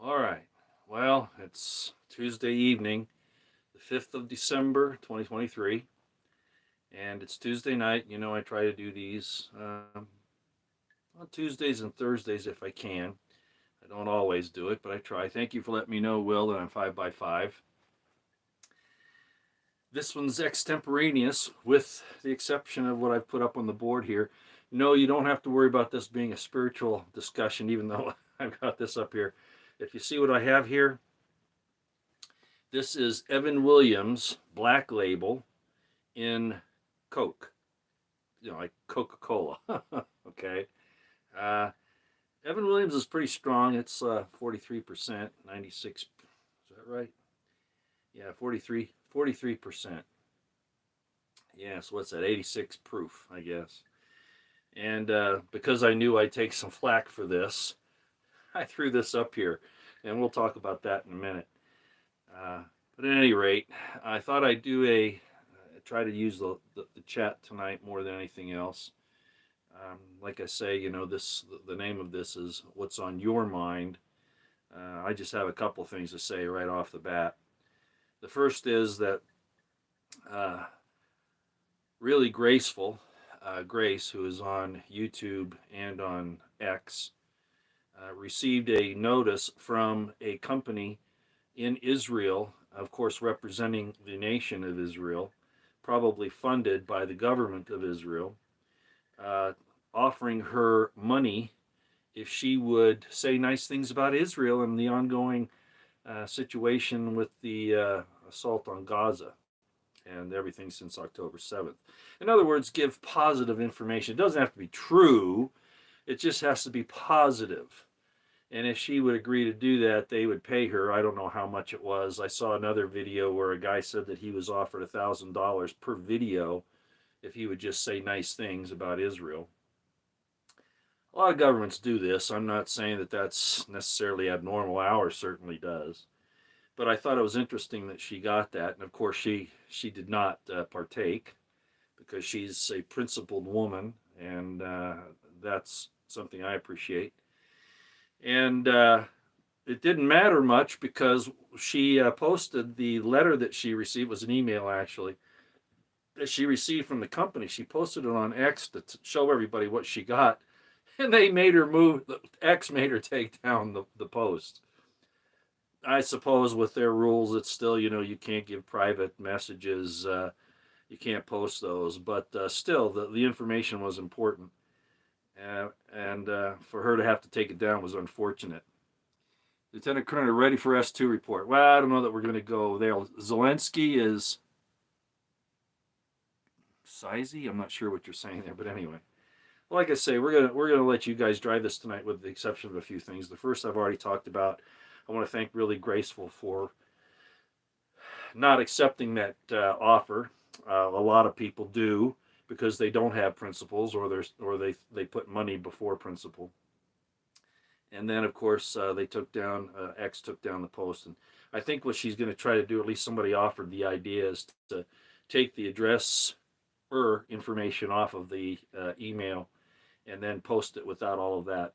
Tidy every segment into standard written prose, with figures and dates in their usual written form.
All right. Well, it's Tuesday evening, the 5th of December, 2023, and it's Tuesday night. You know, I try to do these on Tuesdays and Thursdays if I can. I don't always do it, but I try. Thank you for letting me know, Will, that I'm 5 by 5. This one's extemporaneous, with the exception of what I've put up on the board here. No, you don't have to worry about this being a spiritual discussion, even though I've got this up here. If you see what I have here, this is Evan Williams Black Label in Coke, like Coca Cola. Okay. Uh, Evan Williams is pretty strong. It's 43%, 96. Is that right? Yeah, 43%. Yeah, so what's that? 86 proof, I guess. And because I knew I'd take some flack for this, I threw this up here, and we'll talk about that in a minute. Uh, but at any rate, I thought I'd do try to use the chat tonight more than anything else. Like I say, the name of this is What's on Your Mind. I just have a couple things to say right off the bat. The first is that uh, really graceful Grace, who is on YouTube and on X, received a notice from a company in Israel, of course, representing the nation of Israel, probably funded by the government of Israel, uh, offering her money if she would say nice things about Israel and the ongoing situation with the assault on Gaza and everything since October 7th. In other words, give positive information. It doesn't have to be true, it just has to be positive. And if she would agree to do that, they would pay her. I don't know how much it was. I saw another video where a guy said that he was offered $1,000 per video if he would just say nice things about Israel. A lot of governments do this. I'm not saying that that's necessarily abnormal. Ours certainly does. But I thought it was interesting that she got that. And of course, she did not partake because she's a principled woman, and that's something I appreciate. And it didn't matter much because she posted the letter that she received, was an email actually, that she received from the company. She posted it on X to show everybody what she got, and they made her move. X made her take down the post. I suppose with their rules, it's still, you can't give private messages. You can't post those, but still, the information was important. And for her to have to take it down was unfortunate. Lieutenant Colonel, ready for S2 report. Well, I don't know that we're going to go there. Zelensky is Sizey. I'm not sure what you're saying there, but anyway. Like I say, we're gonna let you guys drive this tonight, with the exception of a few things. The first I've already talked about. I want to thank Really Graceful for not accepting that offer. A lot of people do because they don't have principles, or they put money before principle. And then, of course, they took down X took down the post, and I think what she's going to try to do, at least somebody offered the idea, is to take the address or information off of the email, and then post it without all of that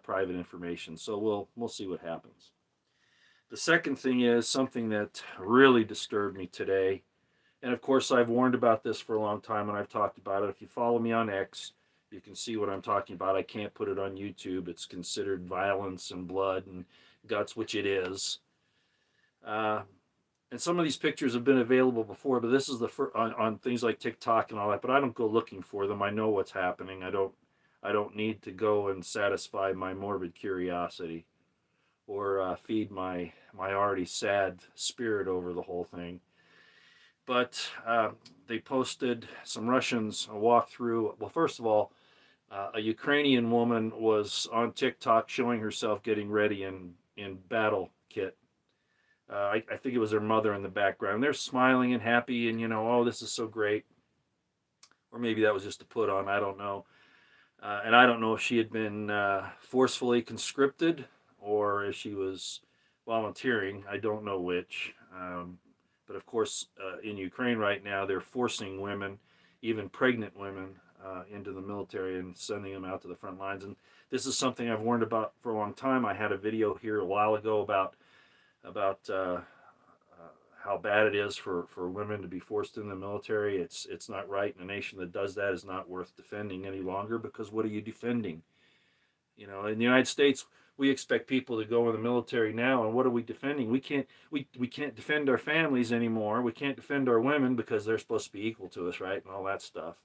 private information. So we'll see what happens. The second thing is something that really disturbed me today, and of course I've warned about this for a long time, and I've talked about it. If you follow me on X, you can see what I'm talking about. I can't put it on YouTube. It's considered violence and blood and guts, which it is. And some of these pictures have been available before, but this is the first on things like TikTok and all that. But I don't go looking for them. I know what's happening. I don't need to go and satisfy my morbid curiosity, or feed my already sad spirit over the whole thing. But they posted some Russians walk through. Well, first of all, a Ukrainian woman was on TikTok showing herself getting ready in battle kit. I think it was her mother in the background. They're smiling and happy, and oh, this is so great. Or maybe that was just a put on. I don't know. And I don't know if she had been forcefully conscripted or if she was volunteering. I don't know which. But of course, in Ukraine right now, they're forcing women, even pregnant women, into the military and sending them out to the front lines. And this is something I've warned about for a long time. I had a video here a while ago about how bad it is for women to be forced in the military. It's not right. And a nation that does that is not worth defending any longer, because what are you defending? You know, in the United States, we expect people to go in the military now, and what are we defending? We can't defend our families anymore. We can't defend our women because they're supposed to be equal to us, right? And all that stuff.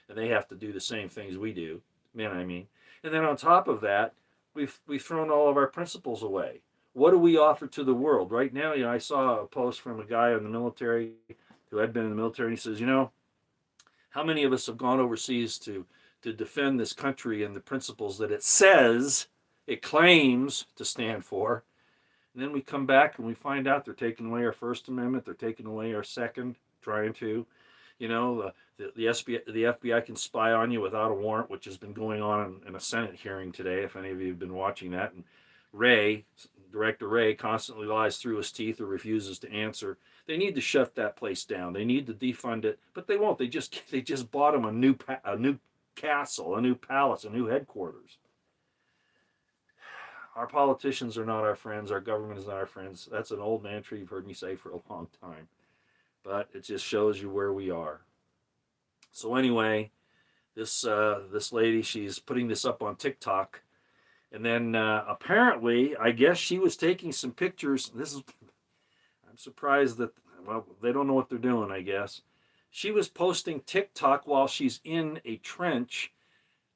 And they have to do the same things we do. Men, I mean. And then on top of that, we've thrown all of our principles away. What do we offer to the world? Right now, you know, I saw a post from a guy in the military who had been in the military, and he says, you know, how many of us have gone overseas to defend this country and the principles that it says, it claims to stand for? And then we come back and we find out they're taking away our First Amendment, they're taking away our Second, trying to. You know, the FBI can spy on you without a warrant, which has been going on in a Senate hearing today, if any of you have been watching that. And Director Wray, constantly lies through his teeth or refuses to answer. They need to shut that place down. They need to defund it, but they won't. They just bought him a new castle, a new palace, a new headquarters. Our politicians are not our friends. Our government is not our friends. That's an old mantra you've heard me say for a long time, but it just shows you where we are. So anyway, this lady, she's putting this up on TikTok, and then apparently, I guess she was taking some pictures. I'm surprised that, well, they don't know what they're doing, I guess. She was posting TikTok while she's in a trench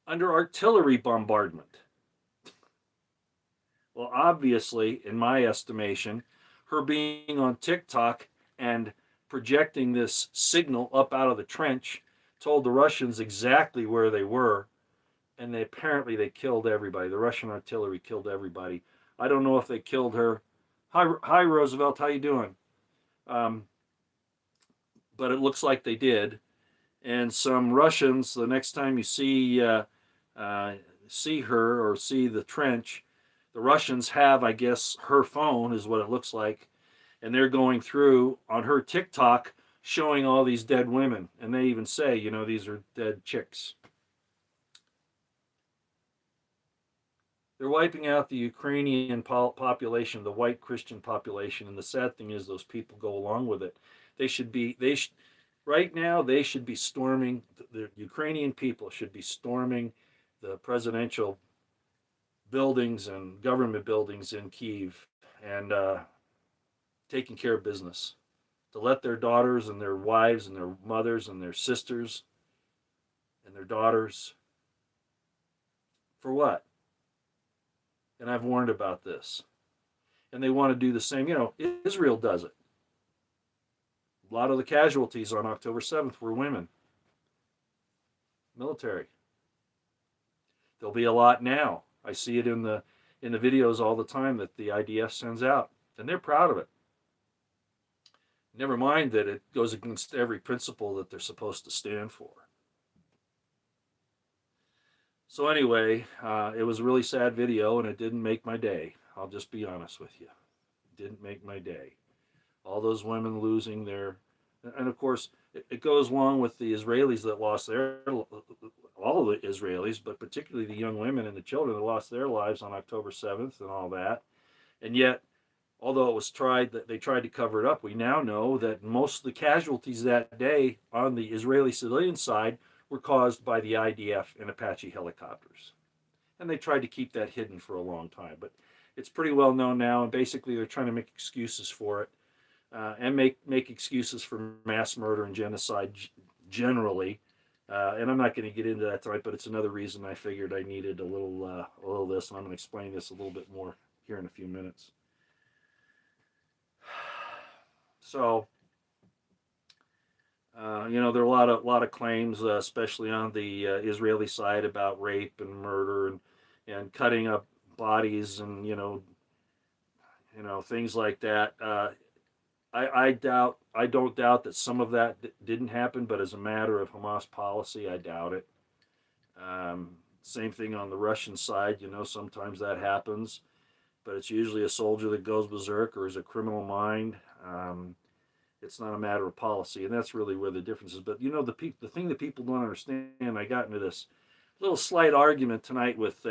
under artillery bombardment. Well, obviously, in my estimation, her being on TikTok and projecting this signal up out of the trench told the Russians exactly where they were, and apparently they killed everybody. The Russian artillery killed everybody. I don't know if they killed her. Hi, Roosevelt, how you doing? But it looks like they did. And some Russians, the next time you see her or see the trench, the Russians have, I guess, her phone is what it looks like, and they're going through on her TikTok showing all these dead women, and they even say, you know, these are dead chicks. They're wiping out the Ukrainian population, the white Christian population, and the sad thing is those people go along with it. Right now they should be storming, the Ukrainian people should be storming the presidential buildings and government buildings in Kyiv and taking care of business, to let their daughters and their wives and their mothers and their sisters and their daughters, for what? And I've warned about this. And they want to do the same. You know, Israel does it. A lot of the casualties on October 7th were women. Military. There'll be a lot now. I see it in the videos all the time that the IDF sends out, and they're proud of it. Never mind that it goes against every principle that they're supposed to stand for. So anyway, it was a really sad video, and it didn't make my day. I'll just be honest with you. It didn't make my day. All those women losing their... And of course, it goes along with the Israelis that lost their... All of the Israelis, but particularly the young women and the children that lost their lives on October 7th and all that. And yet, although it was they tried to cover it up, we now know that most of the casualties that day on the Israeli civilian side were caused by the IDF and Apache helicopters. And they tried to keep that hidden for a long time. But it's pretty well known now, and basically they're trying to make excuses for it, and make excuses for mass murder and genocide generally. And I'm not going to get into that tonight, but it's another reason I figured I needed a little of this, and I'm going to explain this a little bit more here in a few minutes. So, you know, there are a lot of claims, especially on the Israeli side, about rape and murder and cutting up bodies and you know things like that. I don't doubt that some of that didn't happen, but as a matter of Hamas policy, I doubt it. Same thing on the Russian side. You know, sometimes that happens, but it's usually a soldier that goes berserk or is a criminal mind. It's not a matter of policy, and that's really where the difference is. But the thing that people don't understand. I got into this little slight argument tonight with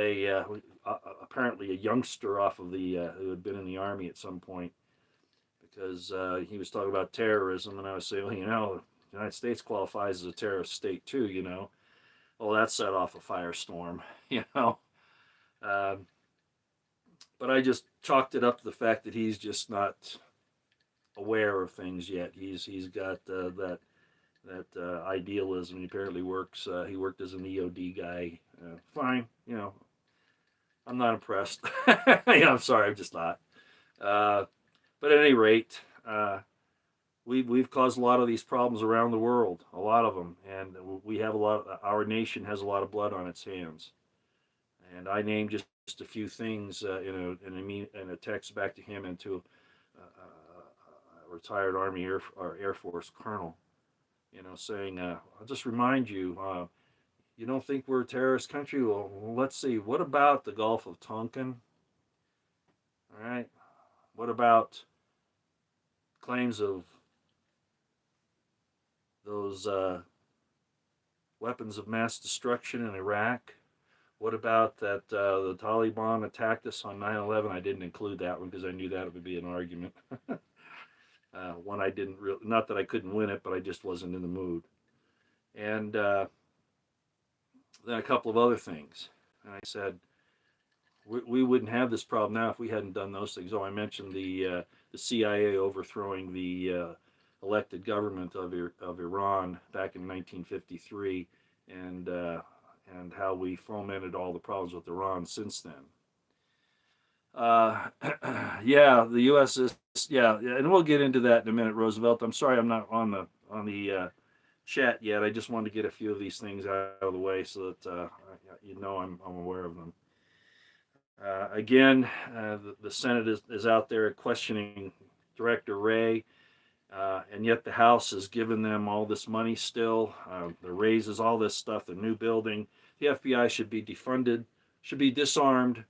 apparently a youngster off of the who had been in the army at some point, because he was talking about terrorism, and I was saying, well, the United States qualifies as a terrorist state too. Well, that set off a firestorm. you know. Um, but I just chalked it up to the fact that he's just not aware of things yet. He's got that idealism. He apparently works. He worked as an EOD guy. Fine, I'm not impressed. I'm sorry, I'm just not. But at any rate, we've caused a lot of these problems around the world, a lot of them, and we have a lot. Our nation has a lot of blood on its hands, and I named just a few things in a text back to him and to a retired Army or Air Force colonel, saying, I'll just remind you, you don't think we're a terrorist country? Well, let's see. What about the Gulf of Tonkin? All right. What about claims of those weapons of mass destruction in Iraq? What about that the Taliban attacked us on 9/11? I didn't include that one because I knew that would be an argument. One I didn't really, not that I couldn't win it, but I just wasn't in the mood. And then a couple of other things. And I said, we wouldn't have this problem now if we hadn't done those things. Oh, I mentioned the CIA overthrowing the elected government of Iran back in 1953, and how we fomented all the problems with Iran since then. Yeah, the U.S. is, yeah, and we'll get into that in a minute, Roosevelt. I'm sorry I'm not on the chat yet. I just wanted to get a few of these things out of the way so that I'm aware of them. Again, the Senate is out there questioning Director Wray, and yet the House has given them all this money still, the raises, all this stuff, the new building. The FBI should be defunded, should be disarmed,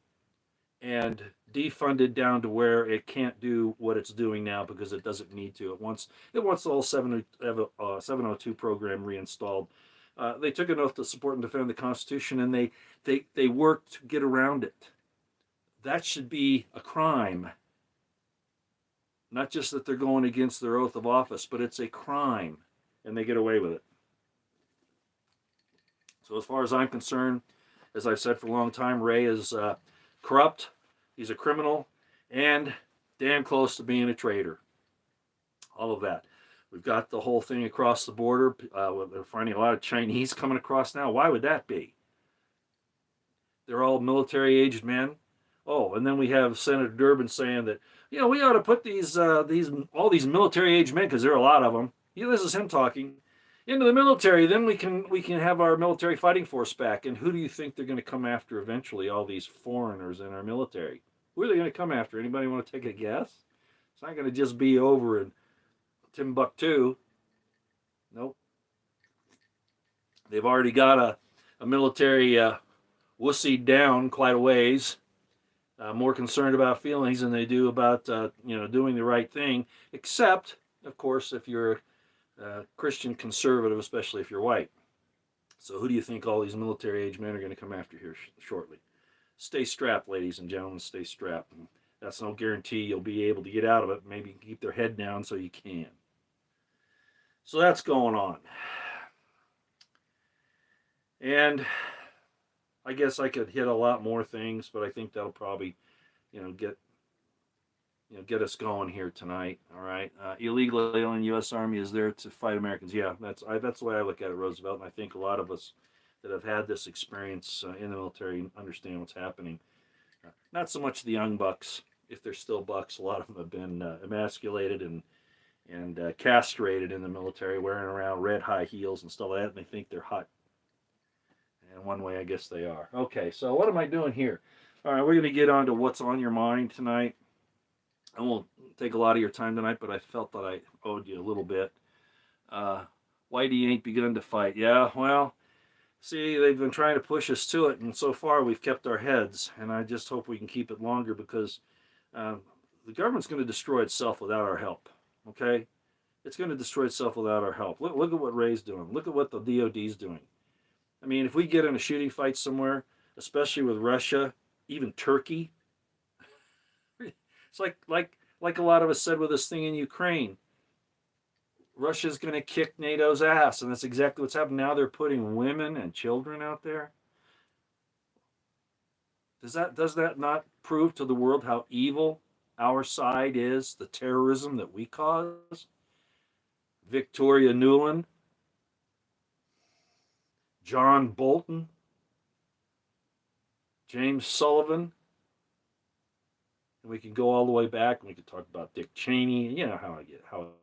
and defunded down to where it can't do what it's doing now because it doesn't need to. It wants the whole 702 program reinstalled. They took an oath to support and defend the Constitution, and they worked to get around it. That should be a crime. Not just that they're going against their oath of office, but it's a crime, and they get away with it. So as far as I'm concerned, as I've said for a long time, Wray is corrupt, he's a criminal, and damn close to being a traitor. All of that. We've got the whole thing across the border. We're finding a lot of Chinese coming across now. Why would that be? They're all military-aged men. Oh, and then we have Senator Durbin saying that, we ought to put all these military-aged men, because there are a lot of them. This is him talking, into the military. Then we can have our military fighting force back. And who do you think they're going to come after eventually? All these foreigners in our military. Who are they going to come after? Anybody want to take a guess? It's not going to just be over in Timbuktu. Nope. They've already got a military wussied down quite a ways. More concerned about feelings than they do about doing the right thing. Except, of course, if you're a Christian conservative, especially if you're white. So who do you think all these military-age men are going to come after here shortly? Stay strapped, ladies and gentlemen. Stay strapped. And that's no guarantee you'll be able to get out of it. Maybe keep their head down so you can. So that's going on. And I guess I could hit a lot more things, but I think that'll probably, get us going here tonight. All right. Illegal alien U.S. Army is there to fight Americans. Yeah, that's the way I look at it, Roosevelt. And I think a lot of us that have had this experience in the military understand what's happening. Not so much the young bucks, if they're still bucks. A lot of them have been emasculated and castrated in the military, wearing around red high heels and stuff like that, and they think they're hot. And one way, I guess they are. Okay, so what am I doing here? All right, we're going to get on to what's on your mind tonight. I won't take a lot of your time tonight, but I felt that I owed you a little bit. Whitey ain't begun to fight. Yeah, well, see, they've been trying to push us to it, and so far we've kept our heads, and I just hope we can keep it longer because the government's going to destroy itself without our help, okay? It's going to destroy itself without our help. Look at what Ray's doing. Look at what the DoD's doing. I mean, if we get in a shooting fight somewhere, especially with Russia, even Turkey, it's like a lot of us said with this thing in Ukraine. Russia's going to kick NATO's ass, and that's exactly what's happening. Now they're putting women and children out there. Does that not prove to the world how evil our side is, the terrorism that we cause? Victoria Nuland, John Bolton, James Sullivan, and we can go all the way back and we can talk about Dick Cheney. You know how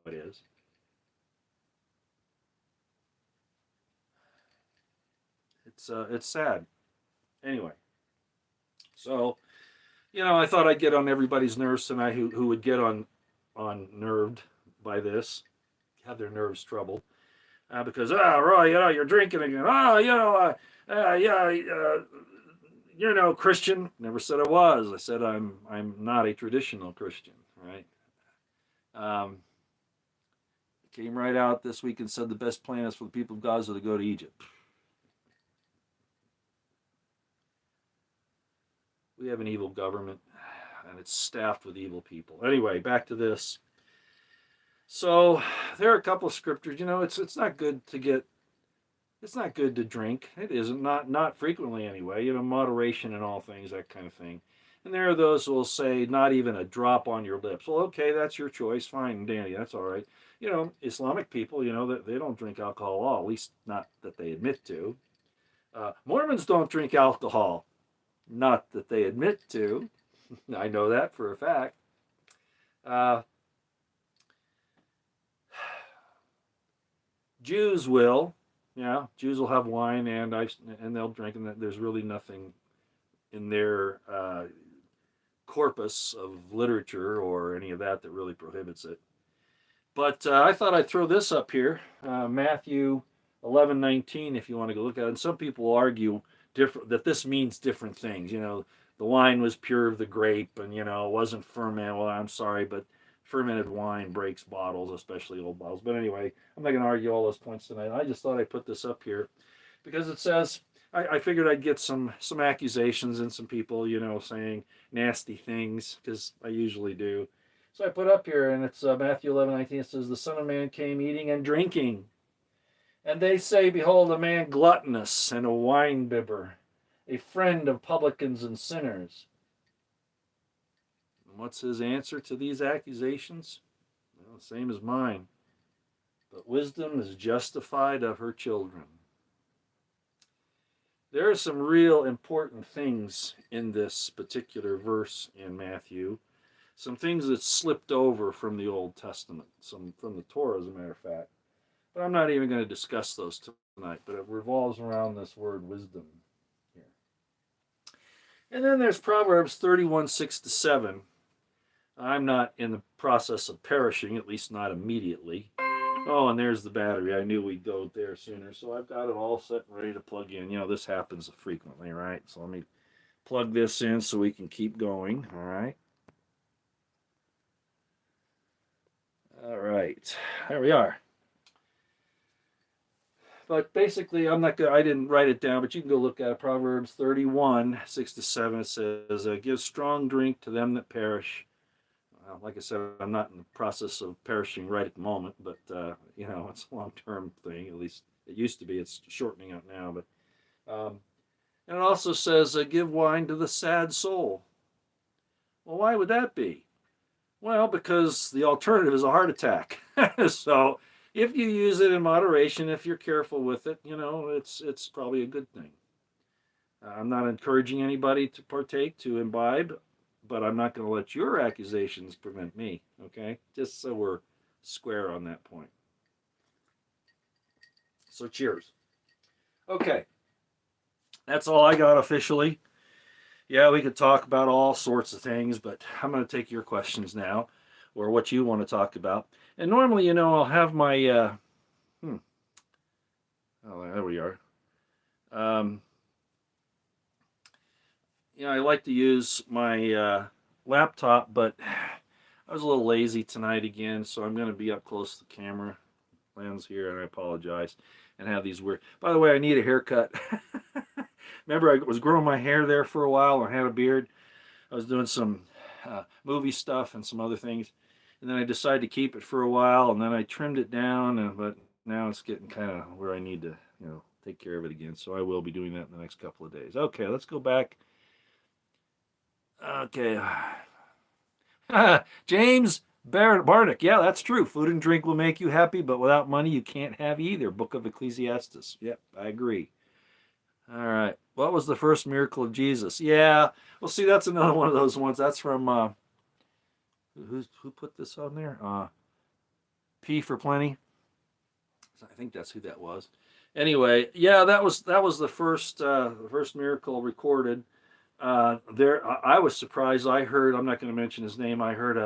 it is. It's sad. Anyway, so I thought I'd get on everybody's nerves tonight who would get on nerved by this, have their nerves troubled, because Roy, you're drinking again. You're no Christian. Never said I was. I said I'm not a traditional Christian, right? Came right out this week and said the best plan is for the people of Gaza to go to Egypt. We have an evil government, and it's staffed with evil people. Anyway, back to this. So there are a couple of scriptures. It's not good to get. It's not good to drink. It isn't. Not frequently anyway. Moderation in all things, that kind of thing. And there are those who will say not even a drop on your lips. Well, okay, that's your choice. Fine, Danny, that's all right. Islamic people, they don't drink alcohol at all. At least not that they admit to. Mormons don't drink alcohol. Not that they admit to. I know that for a fact. Jews will. Yeah, Jews will have wine and they'll drink, and there's really nothing in their corpus of literature or any of that really prohibits it. But I thought I'd throw this up here, Matthew 11:19, if you want to go look at it. And some people argue that this means different things. The wine was pure of the grape, and it wasn't fermented. Well, I'm sorry, but fermented wine breaks bottles, especially old bottles. But anyway, I'm not going to argue all those points tonight. I just thought I'd put this up here because it says I figured I'd get some accusations and some people saying nasty things, because I usually do. So I put up here, and it's Matthew 11:19. It says, "The Son of Man came eating and drinking. And they say, Behold, a man gluttonous and a winebibber, a friend of publicans and sinners." And what's his answer to these accusations? Well, same as mine. But wisdom is justified of her children. There are some real important things in this particular verse in Matthew. Some things that slipped over from the Old Testament, some from the Torah, as a matter of fact. But I'm not even going to discuss those tonight, but it revolves around this word wisdom here. And then there's Proverbs 31:6-7. I'm not in the process of perishing, at least not immediately. Oh, and there's the battery. I knew we'd go there sooner, so I've got it all set and ready to plug in. This happens frequently, right? So let me plug this in so we can keep going, all right? All right, there we are. But basically, I didn't write it down, but you can go look at it. Proverbs 31:6-7. It says, "Give strong drink to them that perish." Like I said, I'm not in the process of perishing right at the moment, but it's a long-term thing. At least it used to be. It's shortening up now, but and it also says, "Give wine to the sad soul." Well, why would that be? Well, because the alternative is a heart attack. So if you use it in moderation, if you're careful with it, it's probably a good thing. I'm not encouraging anybody to partake, to imbibe, but I'm not going to let your accusations prevent me, okay? Just so we're square on that point. So cheers. Okay. That's all I got officially. Yeah, we could talk about all sorts of things, but I'm going to take your questions now, or what you want to talk about. And normally, I'll have my, oh, there we are. I like to use my laptop, but I was a little lazy tonight again, so I'm going to be up close to the camera lens here, and I apologize. And have these weird. By the way, I need a haircut. Remember, I was growing my hair there for a while. I had a beard. I was doing some movie stuff and some other things, and then I decided to keep it for a while, and then I trimmed it down. But now it's getting kind of where I need to, take care of it again. So I will be doing that in the next couple of days. Okay, let's go back. Okay. James Bardick. Yeah, that's true. Food and drink will make you happy, but without money, you can't have either. Book of Ecclesiastes. Yep, I agree. All right. What was the first miracle of Jesus? Yeah. Well, see, that's another one of those ones. That's from who put this on there? P for Plenty. I think that's who that was. Anyway, yeah, that was the first miracle recorded. I was surprised. I heard. I'm not going to mention his name. I heard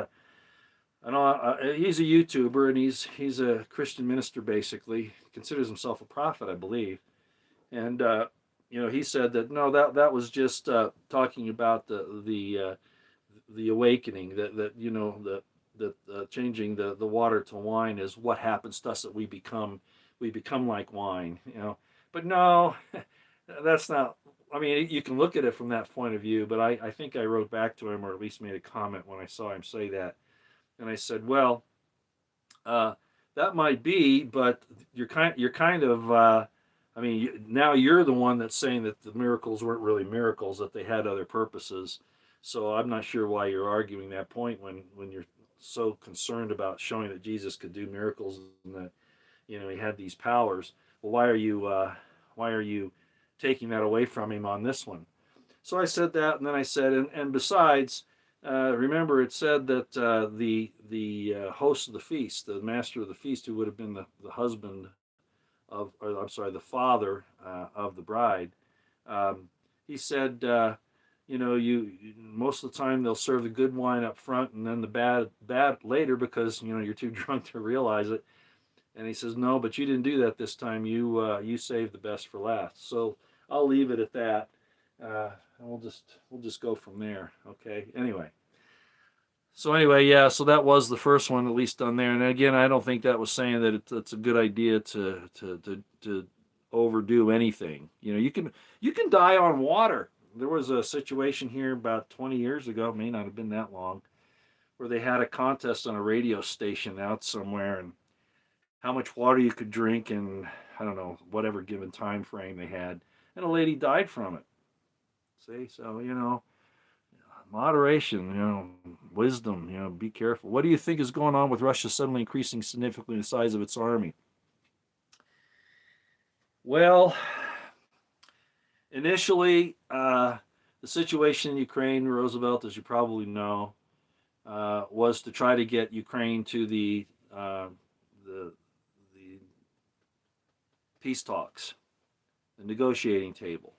he's a YouTuber, and he's a Christian minister, basically. He considers himself a prophet, I believe. And he said that no, that was just talking about the awakening, that changing the water to wine is what happens to us, that we become like wine. But no, that's not. I mean, you can look at it from that point of view, but I think I wrote back to him, or at least made a comment when I saw him say that. And I said, well, that might be, but you're kind of, I mean, now you're the one that's saying that the miracles weren't really miracles, that they had other purposes. So I'm not sure why you're arguing that point when you're so concerned about showing that Jesus could do miracles and that, he had these powers. Well, why are you taking that away from him on this one? So I said that, and then I said, and besides, remember it said that the host of the feast, the master of the feast, who would have been the husband of, or I'm sorry, the father of the bride, he said, you most of the time they'll serve the good wine up front and then the bad later, because you're too drunk to realize it. And he says, no, but you didn't do that this time. You saved the best for last. So I'll leave it at that. And we'll just go from there. Okay. Anyway. Yeah. So that was the first one, at least done there. And again, I don't think that was saying that it's a good idea to overdo anything. You can die on water. There was a situation here about 20 years ago, may not have been that long, where they had a contest on a radio station out somewhere, and how much water you could drink in, I don't know, whatever given time frame they had, and a lady died from it. See, so moderation, wisdom, be careful. What do you think is going on with Russia suddenly increasing significantly the size of its army? Well, initially, the situation in Ukraine, Roosevelt, as you probably know, was to try to get Ukraine to the peace talks, the negotiating table.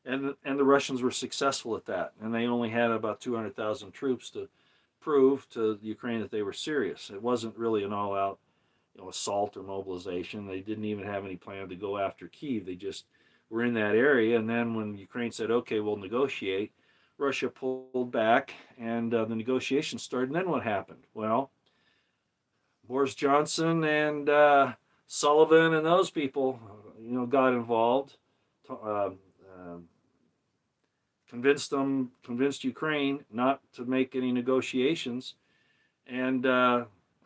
And the Russians were successful at that. And they only had about 200,000 troops to prove to Ukraine that they were serious. It wasn't really an all-out assault or mobilization. They didn't even have any plan to go after Kyiv. They just were in that area. And then when Ukraine said, okay, we'll negotiate, Russia pulled back, and the negotiations started. And then what happened? Well, Boris Johnson and Sullivan and those people, got involved, convinced Ukraine not to make any negotiations, and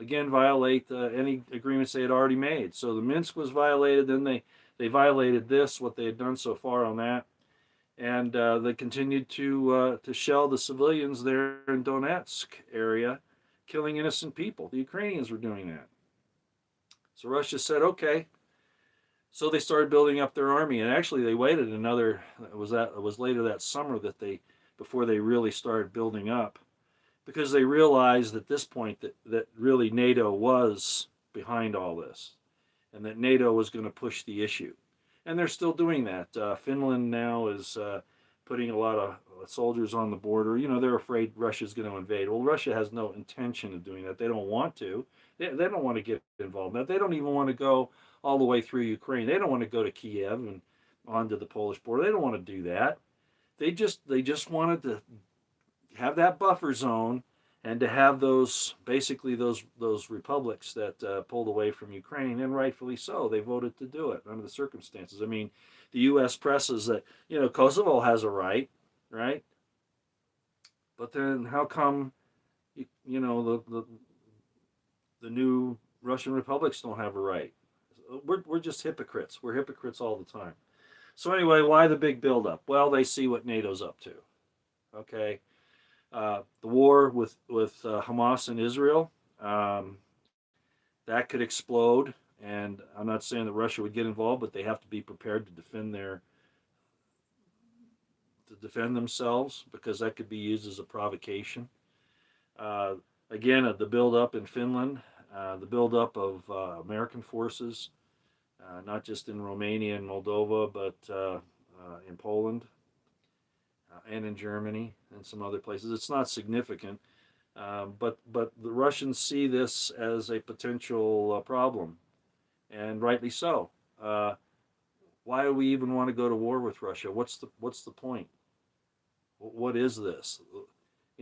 again violate any agreements they had already made. So the Minsk was violated. Then they violated what they had done so far on that, and they continued to shell the civilians there in Donetsk area, killing innocent people. The Ukrainians were doing that. So Russia said, okay. So they started building up their army, and actually they waited another. It was later that summer before they really started building up, because they realized at this point that really NATO was behind all this, and that NATO was going to push the issue, and they're still doing that. Finland now is putting a lot of soldiers on the border. They're afraid Russia's going to invade. Well, Russia has no intention of doing that. They don't want to. They don't want to get involved in that. They don't even want to go all the way through Ukraine. They don't want to go to Kiev and onto the Polish border. They don't want to do that. They just wanted to have that buffer zone and to have those basically those republics that pulled away from Ukraine, and rightfully so, they voted to do it under the circumstances. I mean, the U.S. presses that Kosovo has a right, right? But then how come the new Russian republics don't have a right? We're just hypocrites. We're hypocrites all the time. So anyway, why the big buildup? Well, they see what NATO's up to. Okay, the war with Hamas and Israel, that could explode. And I'm not saying that Russia would get involved, but they have to be prepared to defend themselves, because that could be used as a provocation. Uh, Again, the buildup in Finland, the buildup of American forces, not just in Romania and Moldova, but in Poland and in Germany and some other places. It's not significant, but the Russians see this as a potential problem, and rightly so. Why do we even want to go to war with Russia? What's the point? What is this?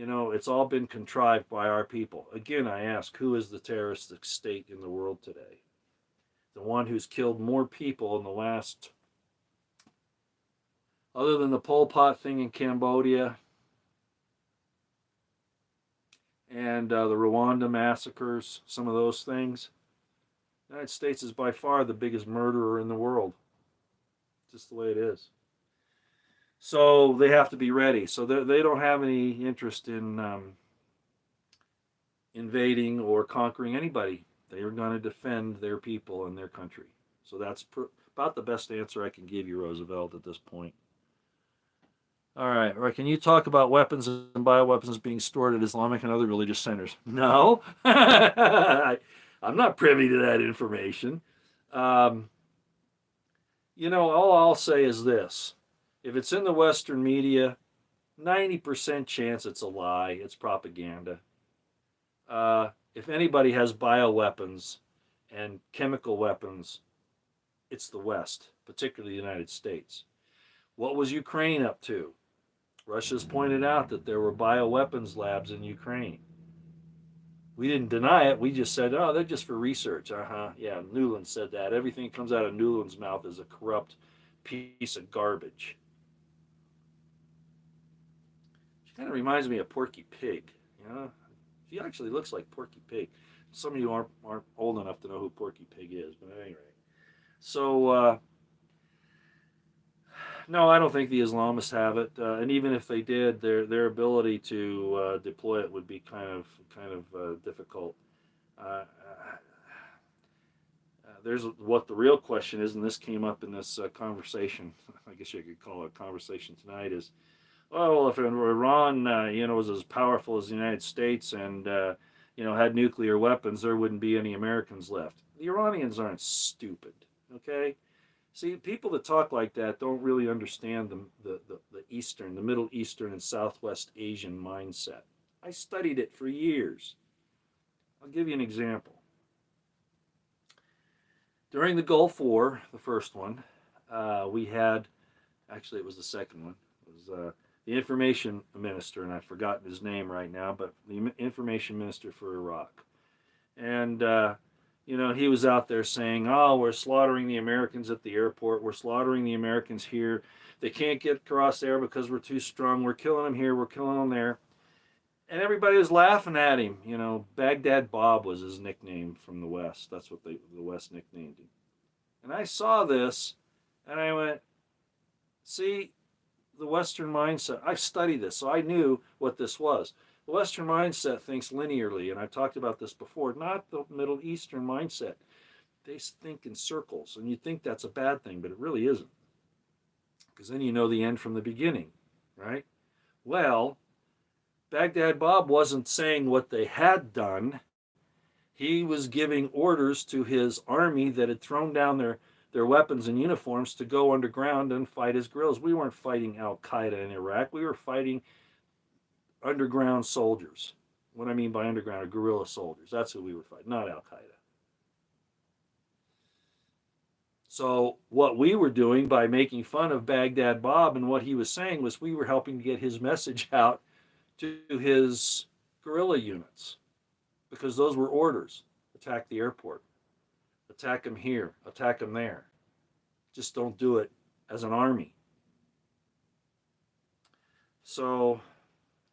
It's all been contrived by our people. Again, I ask, who is the terroristic state in the world today? The one who's killed more people in the last, other than the Pol Pot thing in Cambodia and the Rwanda massacres, some of those things. The United States is by far the biggest murderer in the world. Just the way it is. So they have to be ready. So they don't have any interest in invading or conquering anybody. They are going to defend their people and their country. So that's about the best answer I can give you, Roosevelt, at this point. All right. Can you talk about weapons and bioweapons being stored at Islamic and other religious centers? No. I'm not privy to that information. All I'll say is this. If it's in the Western media, 90% chance it's a lie. It's propaganda. If anybody has bioweapons and chemical weapons, it's the West, particularly the United States. What was Ukraine up to? Russia's pointed out that there were bioweapons labs in Ukraine. We didn't deny it. We just said, oh, they're just for research. Yeah, Nuland said that. Everything that comes out of Nuland's mouth is a corrupt piece of garbage. She kind of reminds me of Porky Pig. She actually looks like Porky Pig. Some of you aren't old enough to know who Porky Pig is, but at any rate. So, no, I don't think the Islamists have it, and even if they did, their ability to deploy it would be kind of difficult. There's what the real question is, and this came up in this conversation. I guess you could call it a conversation tonight. Is well, if Iran, was as powerful as the United States and had nuclear weapons, there wouldn't be any Americans left. The Iranians aren't stupid, okay? See, people that talk like that don't really understand the Middle Eastern and Southwest Asian mindset. I studied it for years. I'll give you an example. During the Gulf War, the first one, we had, actually it was the second one, it was the information minister, and I've forgotten his name right now, but the information minister for Iraq. And, he was out there saying, oh, we're slaughtering the Americans at the airport. We're slaughtering the Americans here. They can't get across there because we're too strong. We're killing them here. We're killing them there. And everybody was laughing at him. Baghdad Bob was his nickname from the West. That's what the West nicknamed him. And I saw this, and I went, see, the Western mindset. I've studied this, so I knew what this was. The Western mindset thinks linearly, and I've talked about this before, not the Middle Eastern mindset. They think in circles, and you think that's a bad thing, but it really isn't. Because then you know the end from the beginning, right? Well, Baghdad Bob wasn't saying what they had done. He was giving orders to his army that had thrown down their weapons and uniforms to go underground and fight his guerrillas. We weren't fighting Al-Qaeda in Iraq. We were fighting underground soldiers. What I mean by underground are guerrilla soldiers. That's who we were fighting, not Al-Qaeda. So what we were doing by making fun of Baghdad Bob and what he was saying was we were helping to get his message out to his guerrilla units, because those were orders. Attack the airport, attack them here, attack them there. Just don't do it as an army. So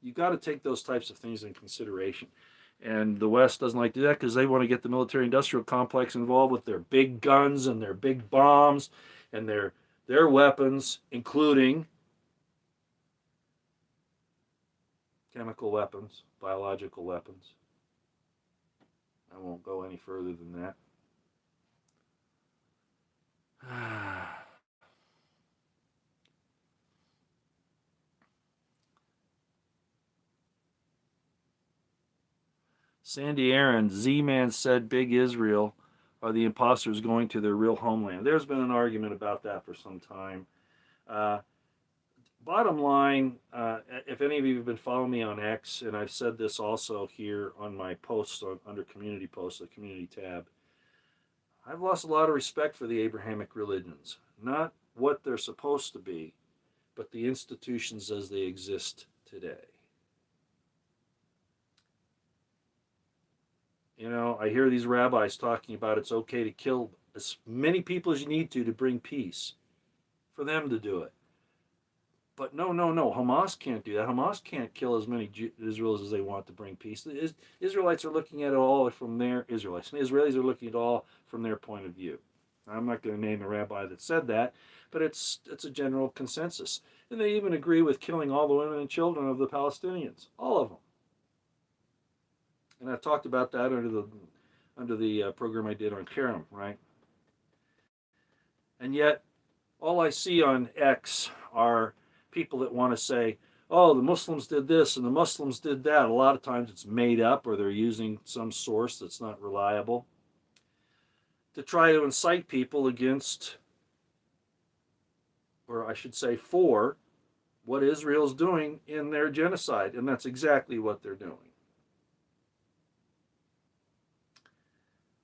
you got to take those types of things in consideration. And the West doesn't like to do that because they want to get the military-industrial complex involved with their big guns and their big bombs and their weapons, including chemical weapons, biological weapons. I won't go any further than that. Sandy Aaron, Z-Man said Big Israel are the imposters going to their real homeland. There's been an argument about that for some time. Bottom line, if any of you have been following me on X, and I've said this also here on my posts under community posts, the community tab, I've lost a lot of respect for the Abrahamic religions. Not what they're supposed to be, but the institutions as they exist today. You know, I hear these rabbis talking about it's okay to kill as many people as you need to bring peace, for them to do it. But no, Hamas can't do that. Hamas can't kill as many Israelis as they want to bring peace. The Israelites are looking at it all from their Israelites. And the Israelis are looking at it all from their point of view. I'm not going to name the rabbi that said that, but it's a general consensus. And they even agree with killing all the women and children of the Palestinians, all of them. And I talked about that under the program I did on Kerem, right? And yet, all I see on X are people that want to say, oh, the Muslims did this and the Muslims did that. A lot of times it's made up or they're using some source that's not reliable to try to incite people against, or I should say for, what Israel's doing in their genocide. And that's exactly what they're doing.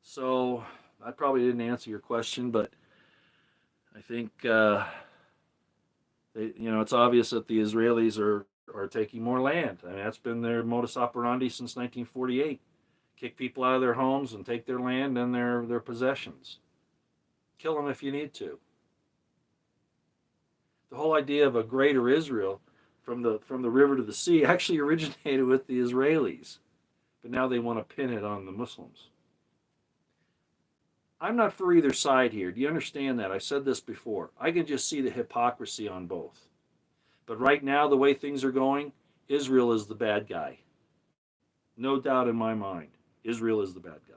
So I probably didn't answer your question, but I think it's obvious that the Israelis are taking more land. I mean, that's been their modus operandi since 1948. Kick people out of their homes and take their land and their possessions. Kill them if you need to. The whole idea of a greater Israel from the river to the sea actually originated with the Israelis, but now they want to pin it on the Muslims. I'm not for either side here. Do you understand that? I've said this before. I can just see the hypocrisy on both. But right now, the way things are going, Israel is the bad guy. No doubt in my mind. Israel is the bad guy.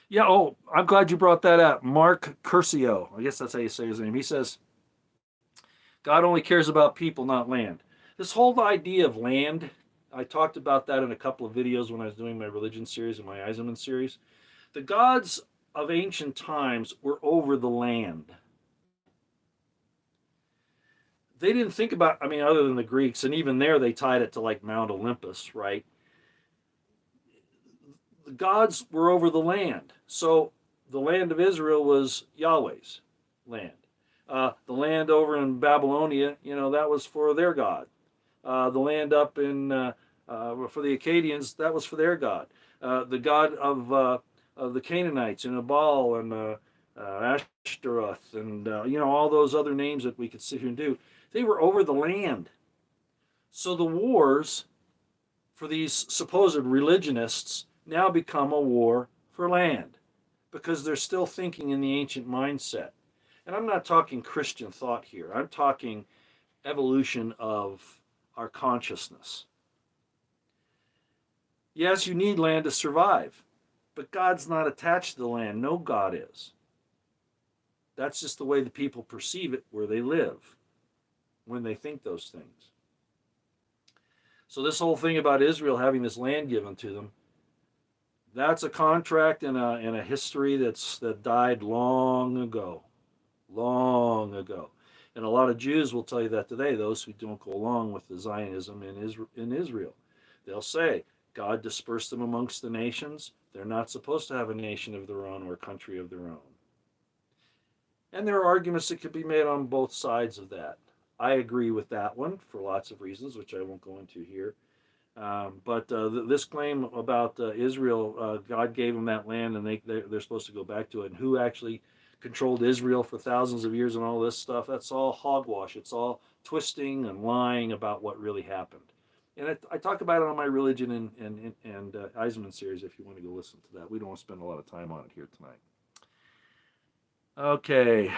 Yeah, oh, I'm glad you brought that up. Mark Curcio, I guess that's how you say his name. He says, God only cares about people, not land. This whole idea of land, I talked about that in a couple of videos when I was doing my religion series and my Eisenman series. The gods of ancient times were over the land. They didn't think about, other than the Greeks, and even there they tied it to like Mount Olympus, right? The gods were over the land. So the land of Israel was Yahweh's land. The land over in Babylonia, that was for their god. The land up in for the Akkadians, that was for their god. The god of the Canaanites and Abal and Ashtaroth and all those other names that we could sit here and do. They were over the land. So the wars for these supposed religionists now become a war for land because they're still thinking in the ancient mindset. And I'm not talking Christian thought here. I'm talking evolution of our consciousness. Yes, you need land to survive, but God's not attached to the land. No God is. That's just the way the people perceive it where they live when they think those things. So this whole thing about Israel having this land given to them, that's a contract and a history that died long ago. Long ago. And a lot of Jews will tell you that today, those who don't go along with the Zionism in Israel. They'll say, God dispersed them amongst the nations. They're not supposed to have a nation of their own or a country of their own. And there are arguments that could be made on both sides of that. I agree with that one for lots of reasons, which I won't go into here. But this claim about Israel, God gave them that land, and they're supposed to go back to it. And who actually controlled Israel for thousands of years and all this stuff? That's all hogwash. It's all twisting and lying about what really happened. And I talk about it on my religion and Eisenman series. If you want to go listen to that, we don't want to spend a lot of time on it here tonight. Okay,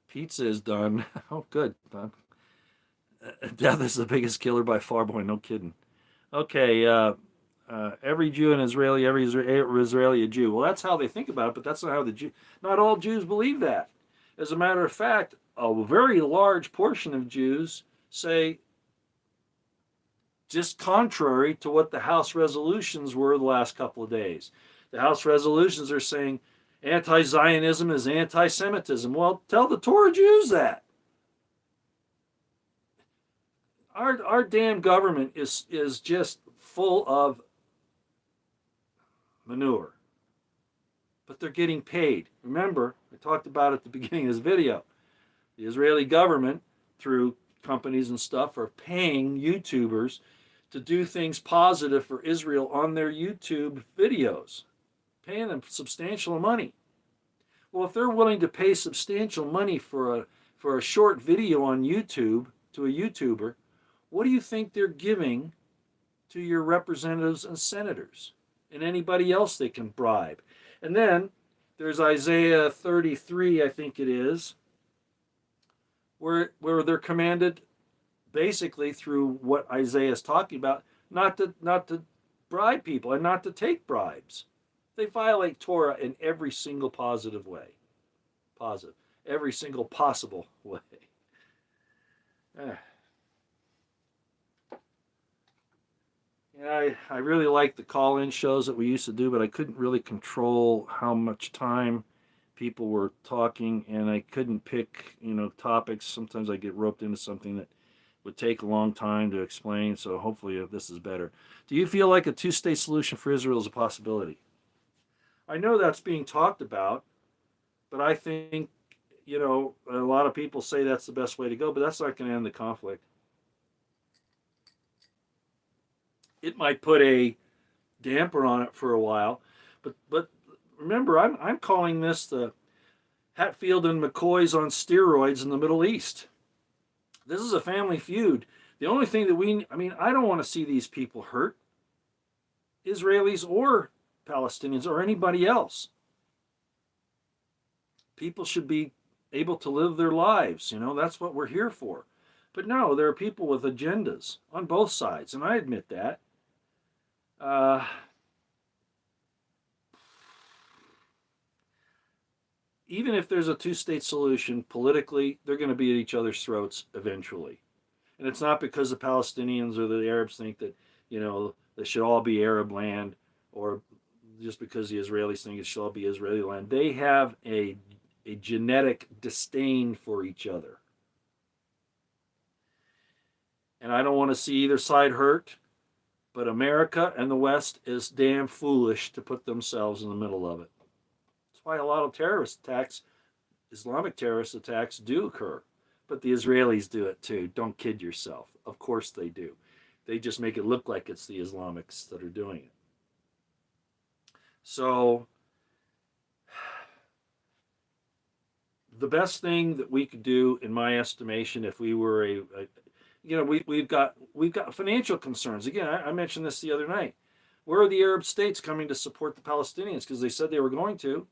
pizza is done. Oh, good. Death is the biggest killer by far, boy. No kidding. Okay, every Jew an Israeli, every Israeli a Jew. Well, that's how they think about it, but that's not how not all Jews believe that. As a matter of fact, a very large portion of Jews say just contrary to what the House resolutions were the last couple of days. The House resolutions are saying anti-Zionism is anti-Semitism. Well, tell the Torah Jews that. Our damn government is just full of manure. But they're getting paid. Remember, I talked about at the beginning of this video. The Israeli government, through companies and stuff, are paying YouTubers to do things positive for Israel on their YouTube videos, paying them substantial money. Well, if they're willing to pay substantial money for a short video on YouTube to a YouTuber, what do you think they're giving to your representatives and senators and anybody else they can bribe? And then there's Isaiah 33, I think it is, where they're commanded, basically through what Isaiah is talking about, not to bribe people and not to take bribes. They violate Torah in every single positive way. Positive. Every single possible way. Yeah, I really like the call-in shows that we used to do, but I couldn't really control how much time people were talking, and I couldn't pick, topics. Sometimes I get roped into something that would take a long time to explain, so hopefully this is better. Do you feel like a two-state solution for Israel is a possibility? I know that's being talked about, but I think, a lot of people say that's the best way to go, but that's not going to end the conflict. It might put a damper on it for a while, but remember, I'm calling this the Hatfield and McCoys on steroids in the Middle East. This is a family feud. The only thing that I don't want to see these people hurt, Israelis or Palestinians or anybody else. People should be able to live their lives. That's what we're here for. But no, there are people with agendas on both sides, and I admit that. Even if there's a two-state solution, politically, they're going to be at each other's throats eventually. And it's not because the Palestinians or the Arabs think that, they should all be Arab land, or just because the Israelis think it should all be Israeli land. They have a genetic disdain for each other. And I don't want to see either side hurt, but America and the West is damn foolish to put themselves in the middle of it. That's why a lot of terrorist attacks, Islamic terrorist attacks, do occur. But the Israelis do it too. Don't kid yourself. Of course they do. They just make it look like it's the Islamics that are doing it. So the best thing that we could do, in my estimation, if we were we've got financial concerns. Again, I mentioned this the other night. Where are the Arab states coming to support the Palestinians? Because they said they were going to.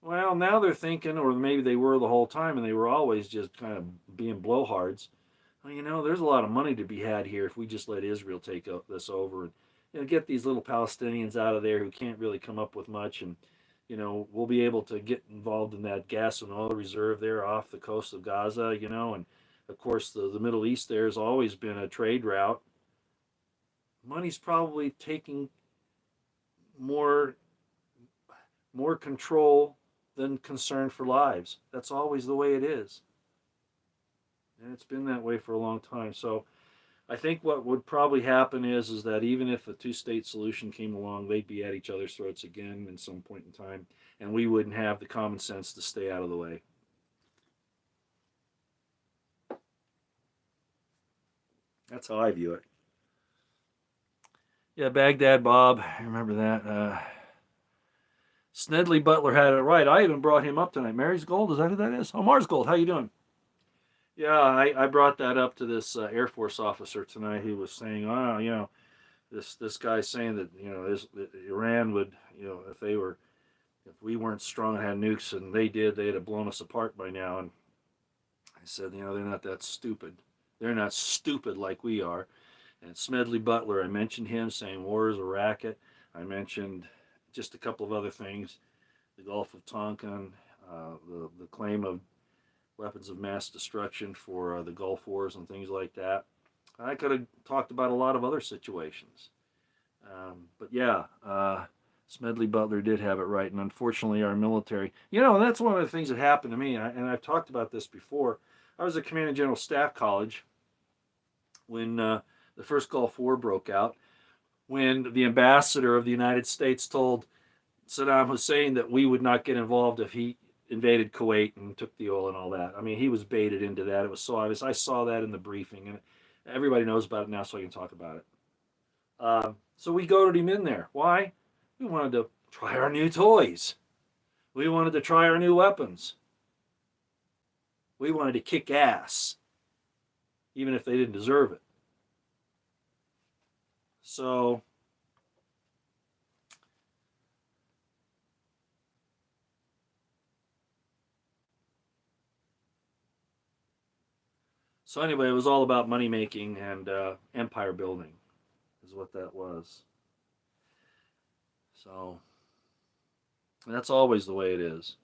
Well, now they're thinking, or maybe they were the whole time, and they were always just kind of being blowhards. Well, there's a lot of money to be had here if we just let Israel take this over and get these little Palestinians out of there who can't really come up with much, and we'll be able to get involved in that gas and oil reserve there off the coast of Gaza, and of course the Middle East there has always been a trade route. Money's probably taking more control than concern for lives. That's always the way it is. And it's been that way for a long time. So I think what would probably happen is that even if a two-state solution came along, they'd be at each other's throats again at some point in time, and we wouldn't have the common sense to stay out of the way. That's how I view it. Yeah, Baghdad Bob. I remember that. Snedley Butler had it right. I even brought him up tonight. Mary's Gold, is that who that is? Oh, Mars Gold, how you doing? Yeah, I brought that up to this Air Force officer tonight. He was saying, oh, this guy's saying that Iran would, if we weren't strong and had nukes and they'd have blown us apart by now. And I said, they're not that stupid. They're not stupid like we are. And Smedley Butler, I mentioned him saying war is a racket. I mentioned just a couple of other things, the Gulf of Tonkin, the claim of weapons of mass destruction for the Gulf Wars and things like that. I could have talked about a lot of other situations. But yeah, Smedley Butler did have it right. And unfortunately, our military, that's one of the things that happened to me. And I've talked about this before. I was at Command General Staff College when the first Gulf War broke out, when the ambassador of the United States told Saddam Hussein that we would not get involved if he invaded Kuwait and took the oil and all that. I mean, he was baited into that. It was so obvious. I saw that in the briefing, and everybody knows about it now, so I can talk about it. So we goaded him in there. Why? We wanted to try our new toys. We wanted to try our new weapons. We wanted to kick ass, even if they didn't deserve it. So anyway, it was all about money making and empire building is what that was. So that's always the way it is.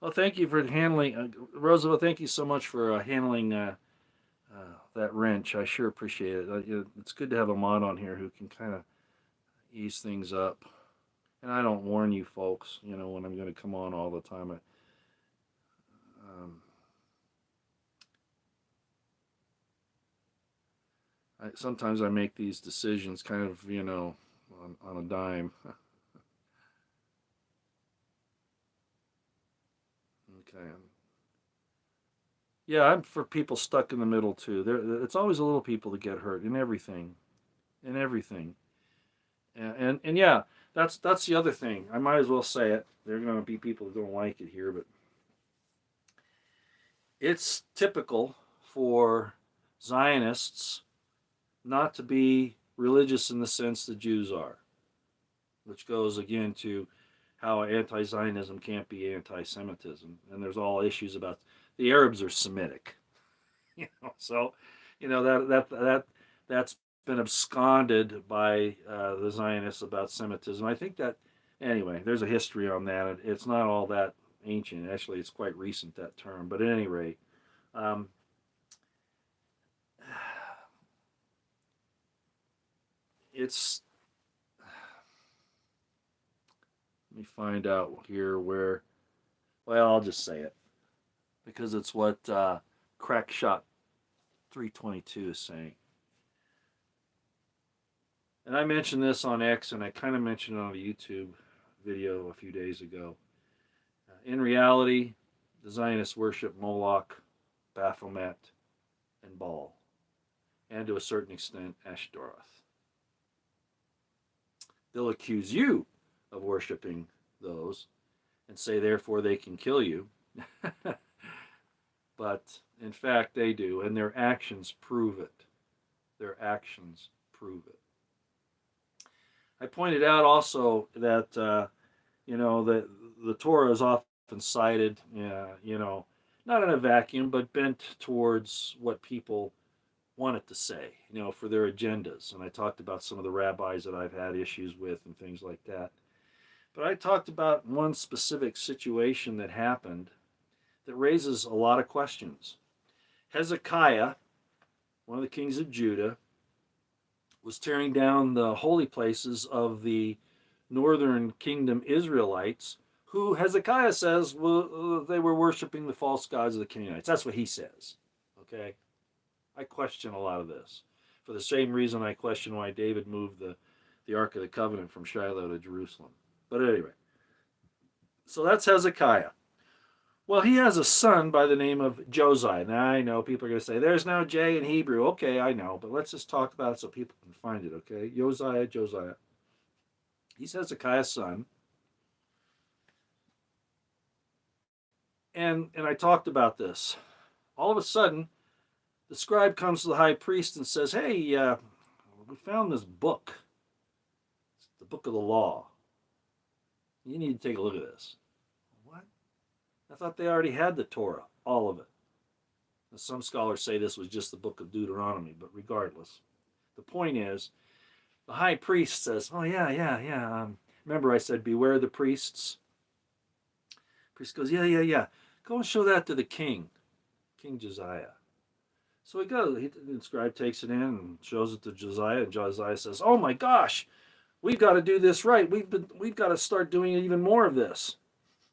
Well, thank you for handling, Roosevelt. Thank you so much for handling that wrench. I sure appreciate it. It's good to have a mod on here who can kind of ease things up. And I don't warn you folks, when I'm going to come on all the time. Sometimes I make these decisions kind of, on a dime. Okay. Yeah, I'm for people stuck in the middle too. It's always the little people that get hurt in everything, and yeah, that's the other thing. I might as well say it. There are going to be people that don't like it here, but it's typical for Zionists not to be religious in the sense the Jews are, which goes again to how anti-Zionism can't be anti-Semitism, and there's all issues about the Arabs are Semitic, so that's been absconded by the Zionists about Semitism. I think that anyway, there's a history on that. It's not all that ancient. Actually, it's quite recent, that term. But at any rate, it's. Let me find out here where. Well, I'll just say it because it's what Crackshot 322 is saying. And I mentioned this on X, and I kind of mentioned it on a YouTube video a few days ago. In reality, the Zionists worship Moloch, Baphomet, and Baal, and to a certain extent, Ashtaroth. They'll accuse you of worshiping those and say, therefore, they can kill you. But, in fact, they do, and their actions prove it. Their actions prove it. I pointed out also that, that the Torah is often cited, not in a vacuum, but bent towards what people want it to say, for their agendas. And I talked about some of the rabbis that I've had issues with and things like that. But I talked about one specific situation that happened that raises a lot of questions. Hezekiah, one of the kings of Judah, was tearing down the holy places of the northern kingdom Israelites, who Hezekiah says they were worshiping the false gods of the Canaanites. That's what he says. Okay? I question a lot of this. For the same reason I question why David moved the Ark of the Covenant from Shiloh to Jerusalem. But anyway, So that's Hezekiah. Well, he has a son by the name of Josiah. Now, I know people are going to say, there's no J in Hebrew. Okay, I know, but let's just talk about it so people can find it, okay? Josiah. He's Hezekiah's son. And I talked about this. All of a sudden, the scribe comes to the high priest and says, hey, we found this book. It's the book of the law. You need to take a look at this. What? I thought they already had the Torah, all of it. Now, some scholars say this was just the book of Deuteronomy, but regardless, the point is, the high priest says, oh, yeah. Remember I said, beware the priests? The priest goes, yeah. Go and show that to the king, King Josiah. So he goes, the scribe takes it in and shows it to Josiah, and Josiah says, oh my gosh, we've got to do this right. We've got to start doing even more of this.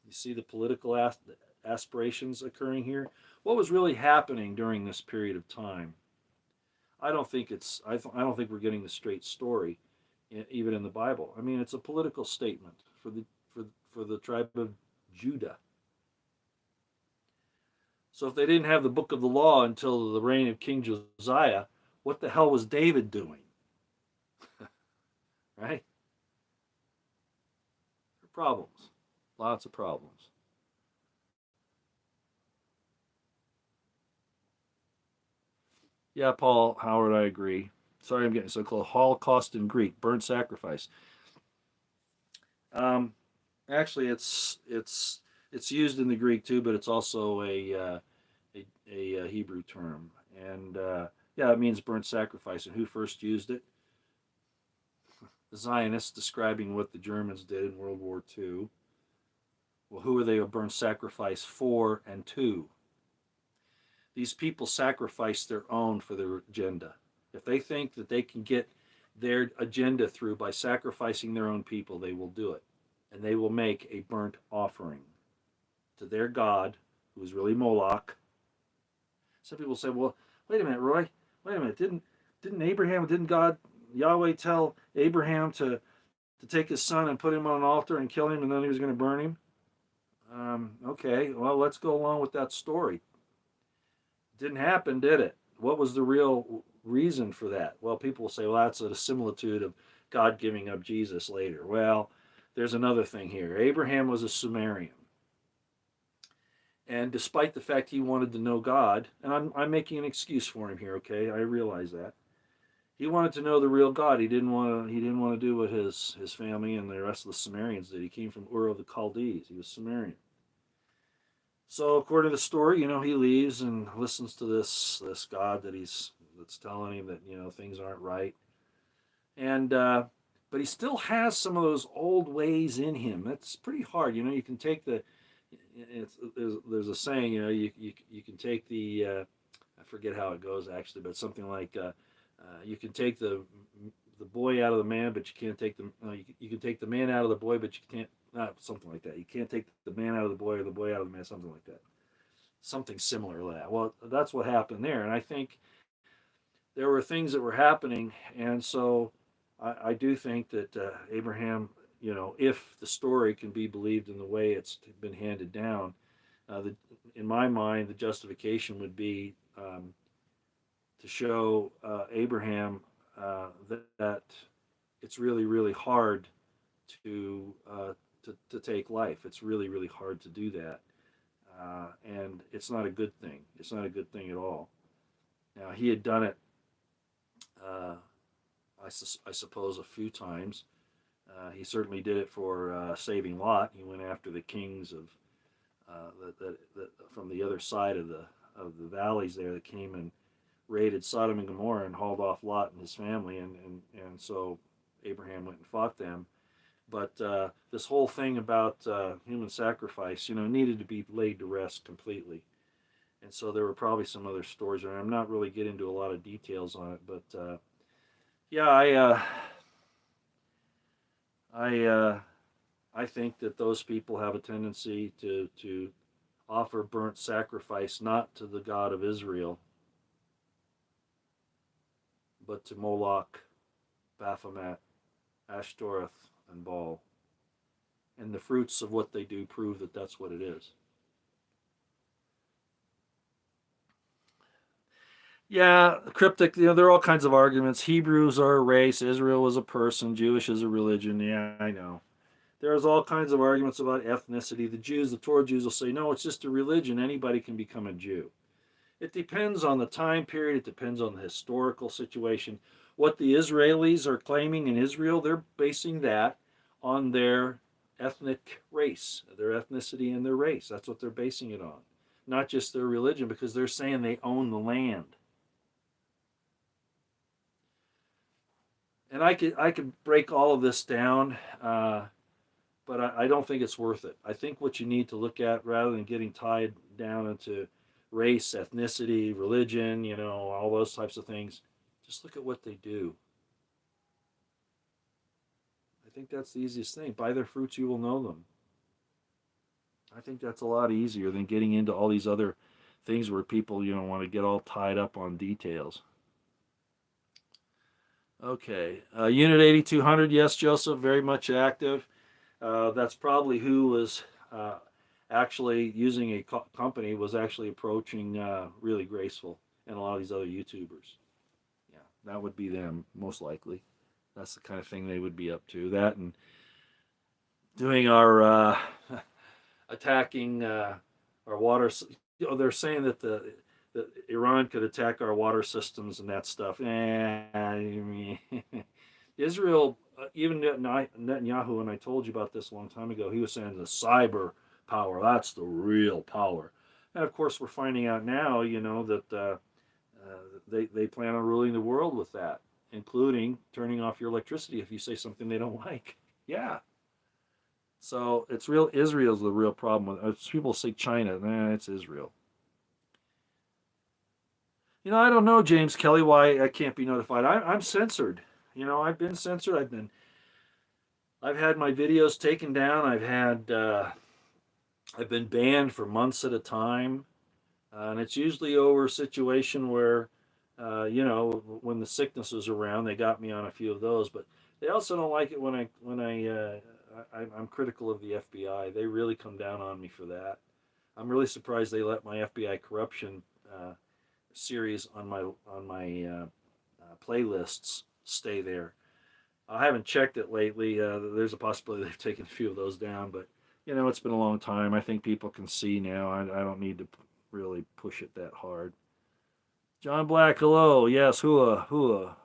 You see the political aspirations occurring here? What was really happening during this period of time? I don't think we're getting the straight story, even in the Bible. I mean, it's a political statement for the tribe of Judah. So if they didn't have the book of the law until the reign of King Josiah, what the hell was David doing? Right? There are problems. Lots of problems. Yeah, Paul Howard, I agree. Sorry, I'm getting so close. Holocaust in Greek, burnt sacrifice. Um, Actually, it's used in the Greek too, but it's also a Hebrew term, and yeah, it means burnt sacrifice. And who first used it? The Zionists, describing what the Germans did in World War II. Well, who are they a burnt sacrifice for and to? These people sacrifice their own for their agenda. If they think that they can get their agenda through by sacrificing their own people, they will do it. And they will make a burnt offering to their God, who is really Moloch. Some people say, well, wait a minute, Roy. Wait a minute. Didn't God, Yahweh, tell Abraham to take his son and put him on an altar and kill him, and then he was going to burn him? Okay, well, let's go along with that story. Didn't happen, did it? What was the real reason for that? Well, people will say, well, that's a similitude of God giving up Jesus later. Well, there's another thing here. Abraham was a Sumerian. And despite the fact he wanted to know God, and I'm making an excuse for him here, okay? I realize that. He wanted to know the real God. He didn't want to do what his family and the rest of the Sumerians did. He came from Ur of the Chaldees. He was Sumerian. So according to the story, he leaves and listens to this God that's telling him that things aren't right, and but he still has some of those old ways in him. That's pretty hard. You can take there's a saying. You can take the I forget how it goes actually, but something like you can take the boy out of the man, but you can't take you can take the man out of the boy, but you can't something like that. You can't take the man out of the boy or the boy out of the man, something like that. Something similar to that. Well, that's what happened there, and I think there were things that were happening, and so I do think that Abraham, if the story can be believed in the way it's been handed down, in my mind, the justification would be to show Abraham that it's really, really hard to, to take life. It's really, really hard to do that, and it's not a good thing. It's not a good thing at all. Now he had done it, uh, I suppose, a few times. He certainly did it for saving Lot. He went after the kings of that from the other side of the valleys there that came and raided Sodom and Gomorrah and hauled off Lot and his family, and so Abraham went and fought them. But this whole thing about human sacrifice, needed to be laid to rest completely. And so there were probably some other stories, and I'm not really getting into a lot of details on it, but yeah, I think that those people have a tendency to offer burnt sacrifice not to the God of Israel, but to Moloch, Baphomet, Ashtoreth, and Baal. And the fruits of what they do prove that that's what it is. Yeah, cryptic. There are all kinds of arguments. Hebrews are a race. Israel was a person. Jewish is a religion. Yeah, I know. There's all kinds of arguments about ethnicity. The Torah Jews will say, no, it's just a religion. Anybody can become a Jew. It depends on the time period. It depends on the historical situation. What the Israelis are claiming in Israel, they're basing that on their ethnic race, their ethnicity and their race. That's what they're basing it on, not just their religion, because they're saying they own the land. And I could break all of this down, but I don't think it's worth it. I think what you need to look at, rather than getting tied down into race, ethnicity, religion, all those types of things, just look at what they do. I think that's the easiest thing. By their fruits you will know them. I think that's a lot easier than getting into all these other things where people, want to get all tied up on details. Okay. Unit 8200, yes, Joseph, very much active. That's probably who was actually using a company, was actually approaching Really Graceful and a lot of these other YouTubers. Yeah, that would be them, most likely. That's the kind of thing they would be up to. That and doing our attacking our water. They're saying that that Iran could attack our water systems and that stuff. Israel, even Netanyahu, and I told you about this a long time ago, he was saying the cyber power, that's the real power. And of course, we're finding out now, that they plan on ruling the world with that, including turning off your electricity if you say something they don't like. Yeah. So it's real. Israel's the real problem. People say China, it's Israel. I don't know, James Kelly, why I can't be notified. I'm censored. I've been censored. I've had my videos taken down. I've been banned for months at a time, and it's usually over a situation where, when the sickness was around, they got me on a few of those. But they also don't like it I'm critical of the FBI. They really come down on me for that. I'm really surprised they let my FBI corruption series on my playlists stay there. I haven't checked it lately. There's a possibility they've taken a few of those down, but it's been a long time. I think people can see now. I don't need to really push it that hard. John Black, hello. Yes, hua, hua.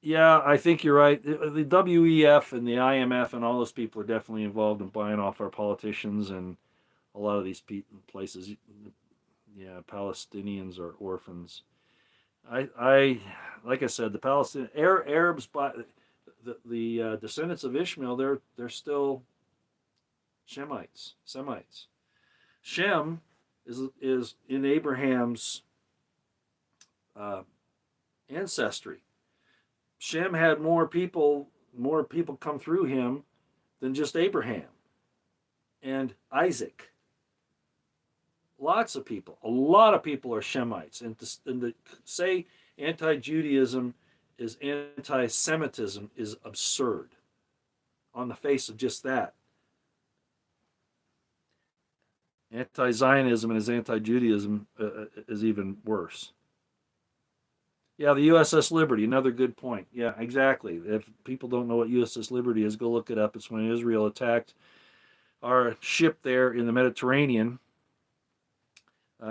Yeah, I think you're right. The WEF and the IMF and all those people are definitely involved in buying off our politicians and a lot of these places. Yeah, Palestinians are orphans. Like I said, the Palestinian Arabs, by the descendants of Ishmael, they're still Semites. Shem is in Abraham's uh, ancestry. Shem had more people come through him than just Abraham and Isaac. Lots of people, a lot of people are Shemites, and to say anti-Judaism is anti-Semitism is absurd on the face of just that. Anti-Zionism and anti-Judaism is even worse. Yeah, the USS Liberty, another good point. Yeah, exactly. If people don't know what USS Liberty is, go look it up. It's when Israel attacked our ship there in the Mediterranean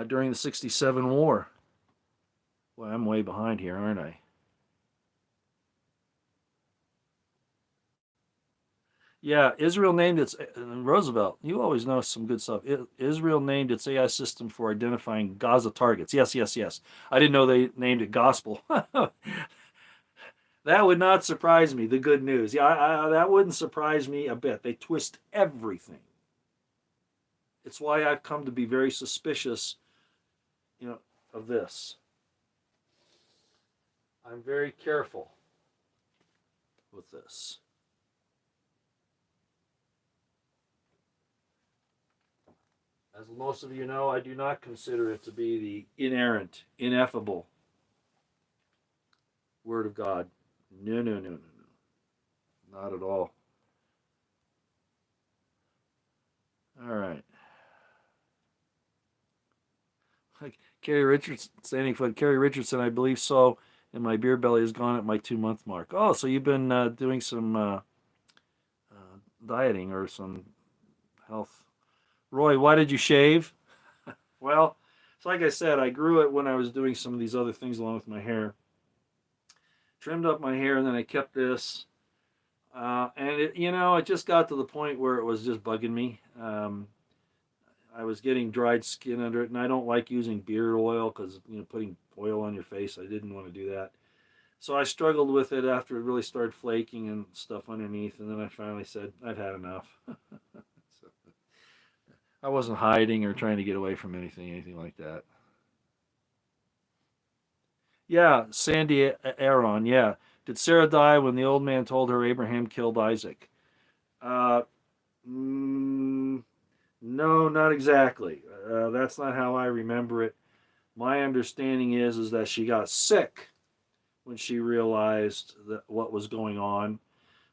during the '67 war. Well, I'm way behind here, aren't I? Yeah, Israel named its Roosevelt. You always know some good stuff. Israel named its AI system for identifying Gaza targets. Yes, yes, yes. I didn't know they named it Gospel. That would not surprise me. The good news. Yeah, that wouldn't surprise me a bit. They twist everything. It's why I've come to be very suspicious, of this. I'm very careful with this. As most of you know, I do not consider it to be the inerrant, ineffable Word of God. No, no, no, no, no. Not at all. All right. Like Carrie Richardson, standing foot. Carrie Richardson, I believe so. And my beer belly is gone at my 2 month mark. Oh, so you've been doing some dieting or some health. Roy, why did you shave? Well, it's like I said, I grew it when I was doing some of these other things along with my hair. Trimmed up my hair, and then I kept this. And it just got to the point where it was just bugging me. I was getting dried skin under it, and I don't like using beard oil because putting oil on your face. I didn't want to do that, so I struggled with it after it really started flaking and stuff underneath, and then I finally said I've had enough. So I wasn't hiding or trying to get away from anything like that. Yeah, Sandy Aaron. Yeah, did Sarah die when the old man told her Abraham killed Isaac? Uh, mm, no, not exactly. That's not how I remember it. My understanding is that she got sick when she realized that what was going on,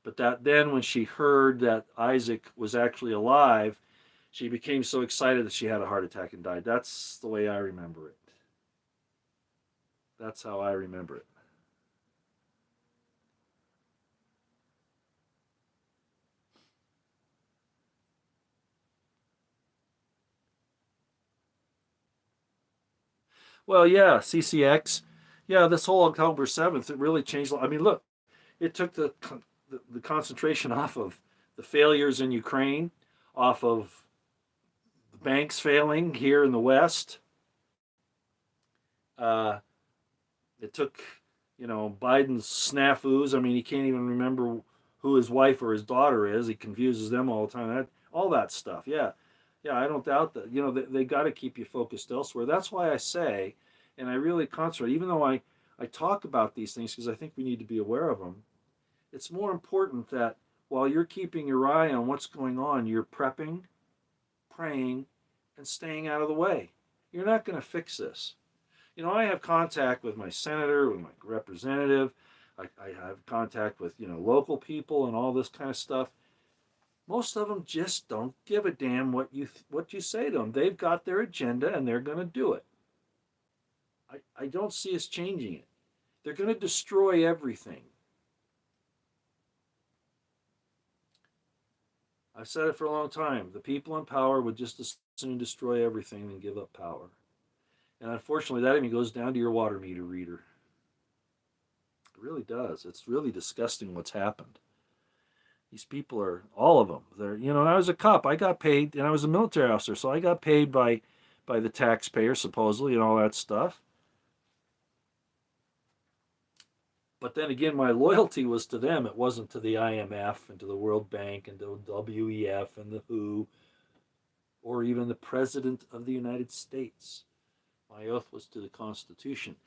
but that then when she heard that Isaac was actually alive, she became so excited that she had a heart attack and died. That's the way I remember it. That's how I remember it. Well, yeah, CCX. Yeah, this whole October 7th, it really changed. I mean, look, it took the concentration off of the failures in Ukraine, off of the banks failing here in the West. Uh, it took, Biden's snafus. I mean, he can't even remember who his wife or his daughter is. He confuses them all the time. All that stuff. Yeah, yeah. I don't doubt that. They got to keep you focused elsewhere. That's why I say, and I really concentrate. Even though I talk about these things because I think we need to be aware of them. It's more important that while you're keeping your eye on what's going on, you're prepping, praying, and staying out of the way. You're not going to fix this. I have contact with my senator, with my representative. I have contact with, local people and all this kind of stuff. Most of them just don't give a damn what you say to them. They've got their agenda and they're going to do it. I don't see us changing it. They're going to destroy everything. I've said it for a long time. The people in power would just as soon destroy everything than give up power. And unfortunately, that even goes down to your water meter reader. It really does. It's really disgusting what's happened. These people are, all of them. And I was a cop. I got paid, and I was a military officer, so I got paid by the taxpayer, supposedly, and all that stuff. But then again, my loyalty was to them. It wasn't to the IMF and to the World Bank and to WEF and the WHO or even the President of the United States. My oath was to the Constitution.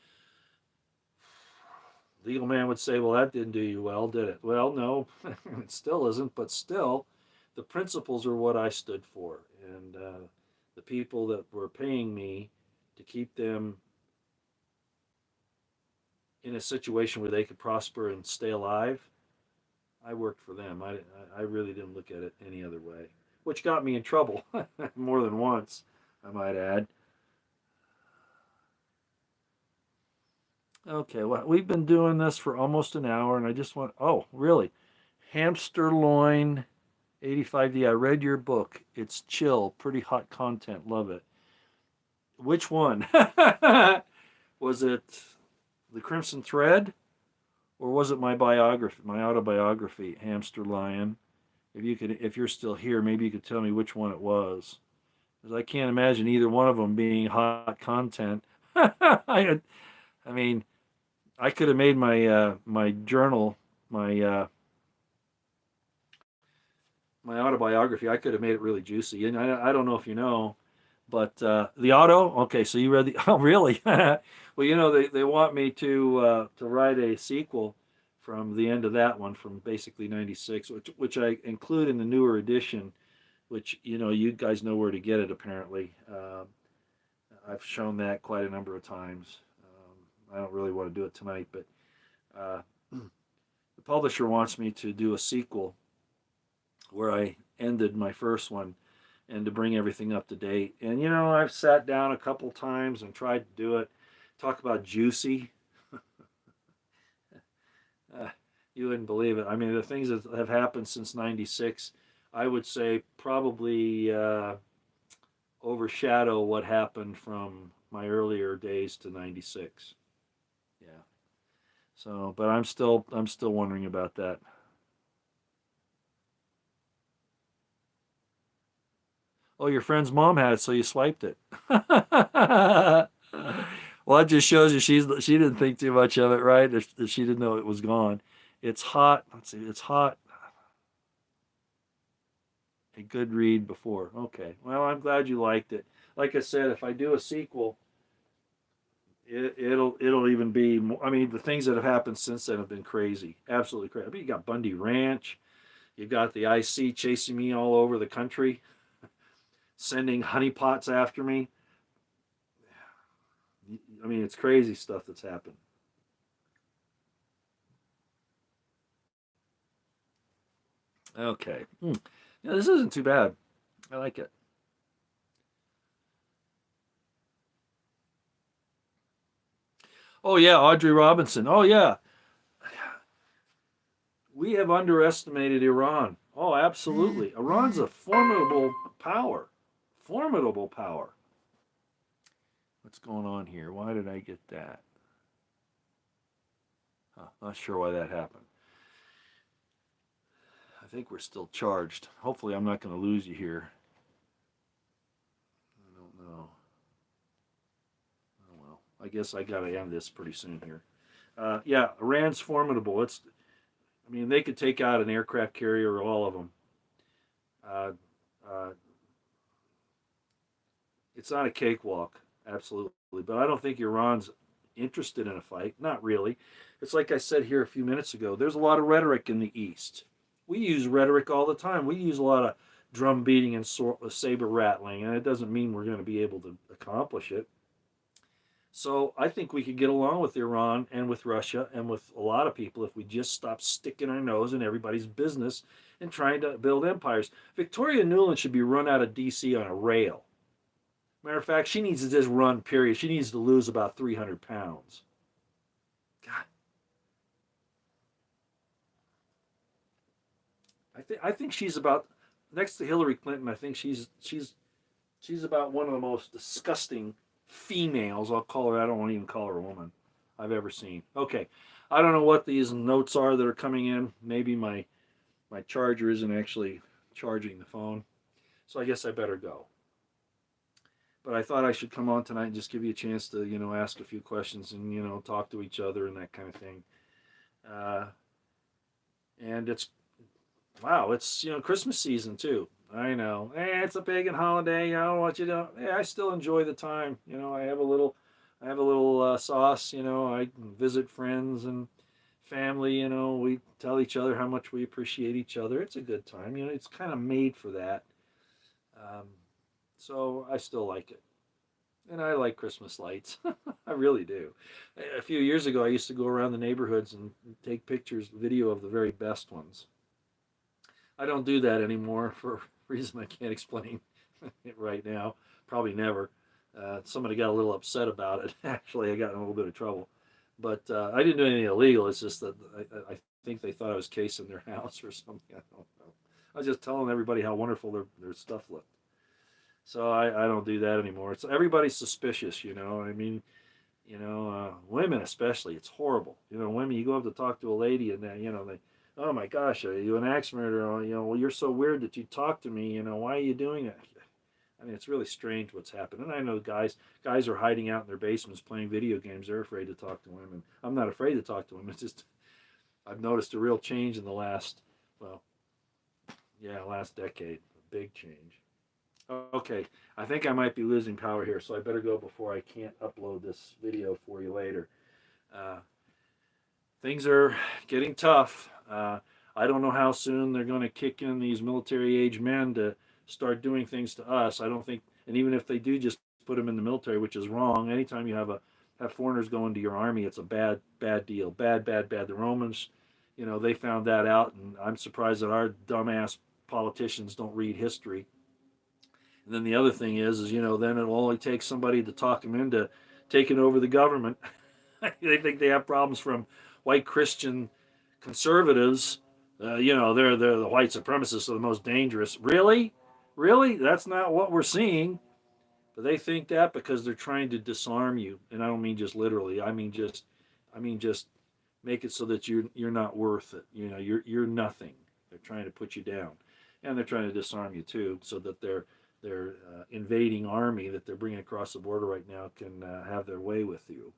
Legal man would say, well, that didn't do you well, did it? Well, no, it still isn't, but still, the principles are what I stood for. And the people that were paying me to keep them in a situation where they could prosper and stay alive, I worked for them. I really didn't look at it any other way, which got me in trouble more than once, I might add. Okay, well, we've been doing this for almost an hour, and I just want, oh, really? Hamster Loin 85D. I read your book. It's chill, pretty hot content. Love it. Which one? Was it The Crimson Thread? Or was it my biography, my autobiography, Hamster Lion? If you're still here, maybe you could tell me which one it was, because I can't imagine either one of them being hot content. I mean, I could have made my journal, my autobiography. I could have made it really juicy, and I don't know if you know, but the auto. Okay, so you read the? Oh, really? Well, they want me to write a sequel from the end of that one, from basically '96, which I include in the newer edition, which you guys know where to get it. Apparently, I've shown that quite a number of times. I don't really want to do it tonight, but the publisher wants me to do a sequel where I ended my first one and to bring everything up to date. And I've sat down a couple times and tried to do it. Talk about juicy. Uh, you wouldn't believe it. I mean, the things that have happened since '96, I would say probably overshadow what happened from my earlier days to '96. Yeah. So, but I'm still wondering about that. Oh, your friend's mom had it, so you swiped it. Well, that just shows you she didn't think too much of it, right? If she didn't know it was gone. It's hot. Let's see. It's hot. A good read before. Okay. Well, I'm glad you liked it. Like I said, if I do a sequel, it'll even be more. I mean, the things that have happened since then have been crazy, absolutely crazy. I mean, you got Bundy Ranch. You got the IC chasing me all over the country, sending honeypots after me. I mean, it's crazy stuff that's happened. Okay. Yeah, this isn't too bad. I like it. Oh yeah, Audrey Robinson. Oh yeah, we have underestimated Iran. Oh, absolutely. Iran's a formidable power. Formidable power. What's going on here? Why did I get that? Huh, not sure why that happened. I think we're still charged. Hopefully, I'm not going to lose you here. I don't know. Oh well. I guess I got to end this pretty soon here. Yeah, Iran's formidable. I mean, they could take out an aircraft carrier or all of them. Uh, uh, it's not a cakewalk, absolutely. But I don't think Iran's interested in a fight. Not really. It's like I said here a few minutes ago. There's a lot of rhetoric in the East. We use rhetoric all the time. We use a lot of drum beating and saber rattling, and it doesn't mean we're going to be able to accomplish it. So I think we could get along with Iran and with Russia and with a lot of people if we just stop sticking our nose in everybody's business and trying to build empires. Victoria Nuland should be run out of D.C. on a rail. Matter of fact, she needs to just run, period. She needs to lose about 300 pounds. God, I think she's about next to Hillary Clinton. I think she's about one of the most disgusting females. I'll call her. I don't want to even call her a woman I've ever seen. Okay, I don't know what these notes are that are coming in. Maybe my charger isn't actually charging the phone, so I guess I better go. But I thought I should come on tonight and just give you a chance to ask a few questions and talk to each other and that kind of thing. Uh, and it's wow, it's Christmas season too. I know. It's a pagan holiday. What you do. I still enjoy the time. I have a little sauce. I visit friends and family. We tell each other how much we appreciate each other. It's a good time. It's kind of made for that. Um, so I still like it. And I like Christmas lights. I really do. A few years ago, I used to go around the neighborhoods and take pictures, video of the very best ones. I don't do that anymore for a reason I can't explain it right now. Probably never. Somebody got a little upset about it. Actually, I got in a little bit of trouble. But I didn't do anything illegal. It's just that I think they thought I was casing their house or something. I don't know. I was just telling everybody how wonderful their stuff looked. So I don't do that anymore. It's everybody's suspicious. I mean, women especially. It's horrible. Women. You go up to talk to a lady, and then they, oh my gosh, are you an axe murderer? Well, you're so weird that you talk to me. Why are you doing that? I mean, it's really strange what's happened. And I know guys are hiding out in their basements playing video games. They're afraid to talk to women. I'm not afraid to talk to women. It's just I've noticed a real change in the last, well, yeah, last decade. A big change. Okay, I think I might be losing power here, so I better go before I can't upload this video for you later. Uh, Things are getting tough. I don't know how soon they're going to kick in these military age men to start doing things to us. I don't think, and even if they do just put them in the military, which is wrong. Anytime you have foreigners go into your army, it's a bad deal. Bad. The Romans You know, they found that out, and I'm surprised that our dumbass politicians don't read history. And then the other thing is you know, then it'll only take somebody to talk them into taking over the government. They think they have problems from white Christian conservatives. You know, they're the white supremacists are the most dangerous. Really, really, that's not what we're seeing. But they think that because they're trying to disarm you, and I don't mean just literally. I mean just make it so that you're not worth it. You know, you're nothing. They're trying to put you down, and they're trying to disarm you too, so that their invading army that they're bringing across the border right now can have their way with you,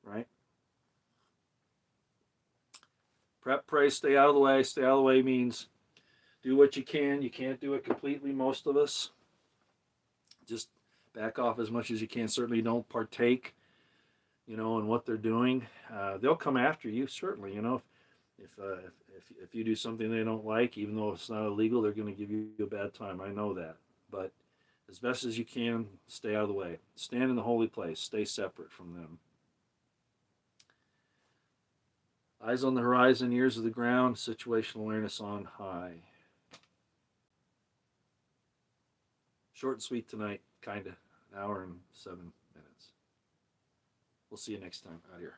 right? Prep, pray, stay out of the way. Stay out of the way means do what you can. You can't do it completely, most of us. Just back off as much as you can. Certainly don't partake, you know, in what they're doing. They'll come after you, certainly. You know, if you do something they don't like, even though it's not illegal, they're going to give you a bad time. I know that. But as best as you can, stay out of the way. Stand in the holy place. Stay separate from them. Eyes on the horizon, ears to the ground, situational awareness on high. Short and sweet tonight, kind of. An hour and 7 minutes. We'll see you next time out here.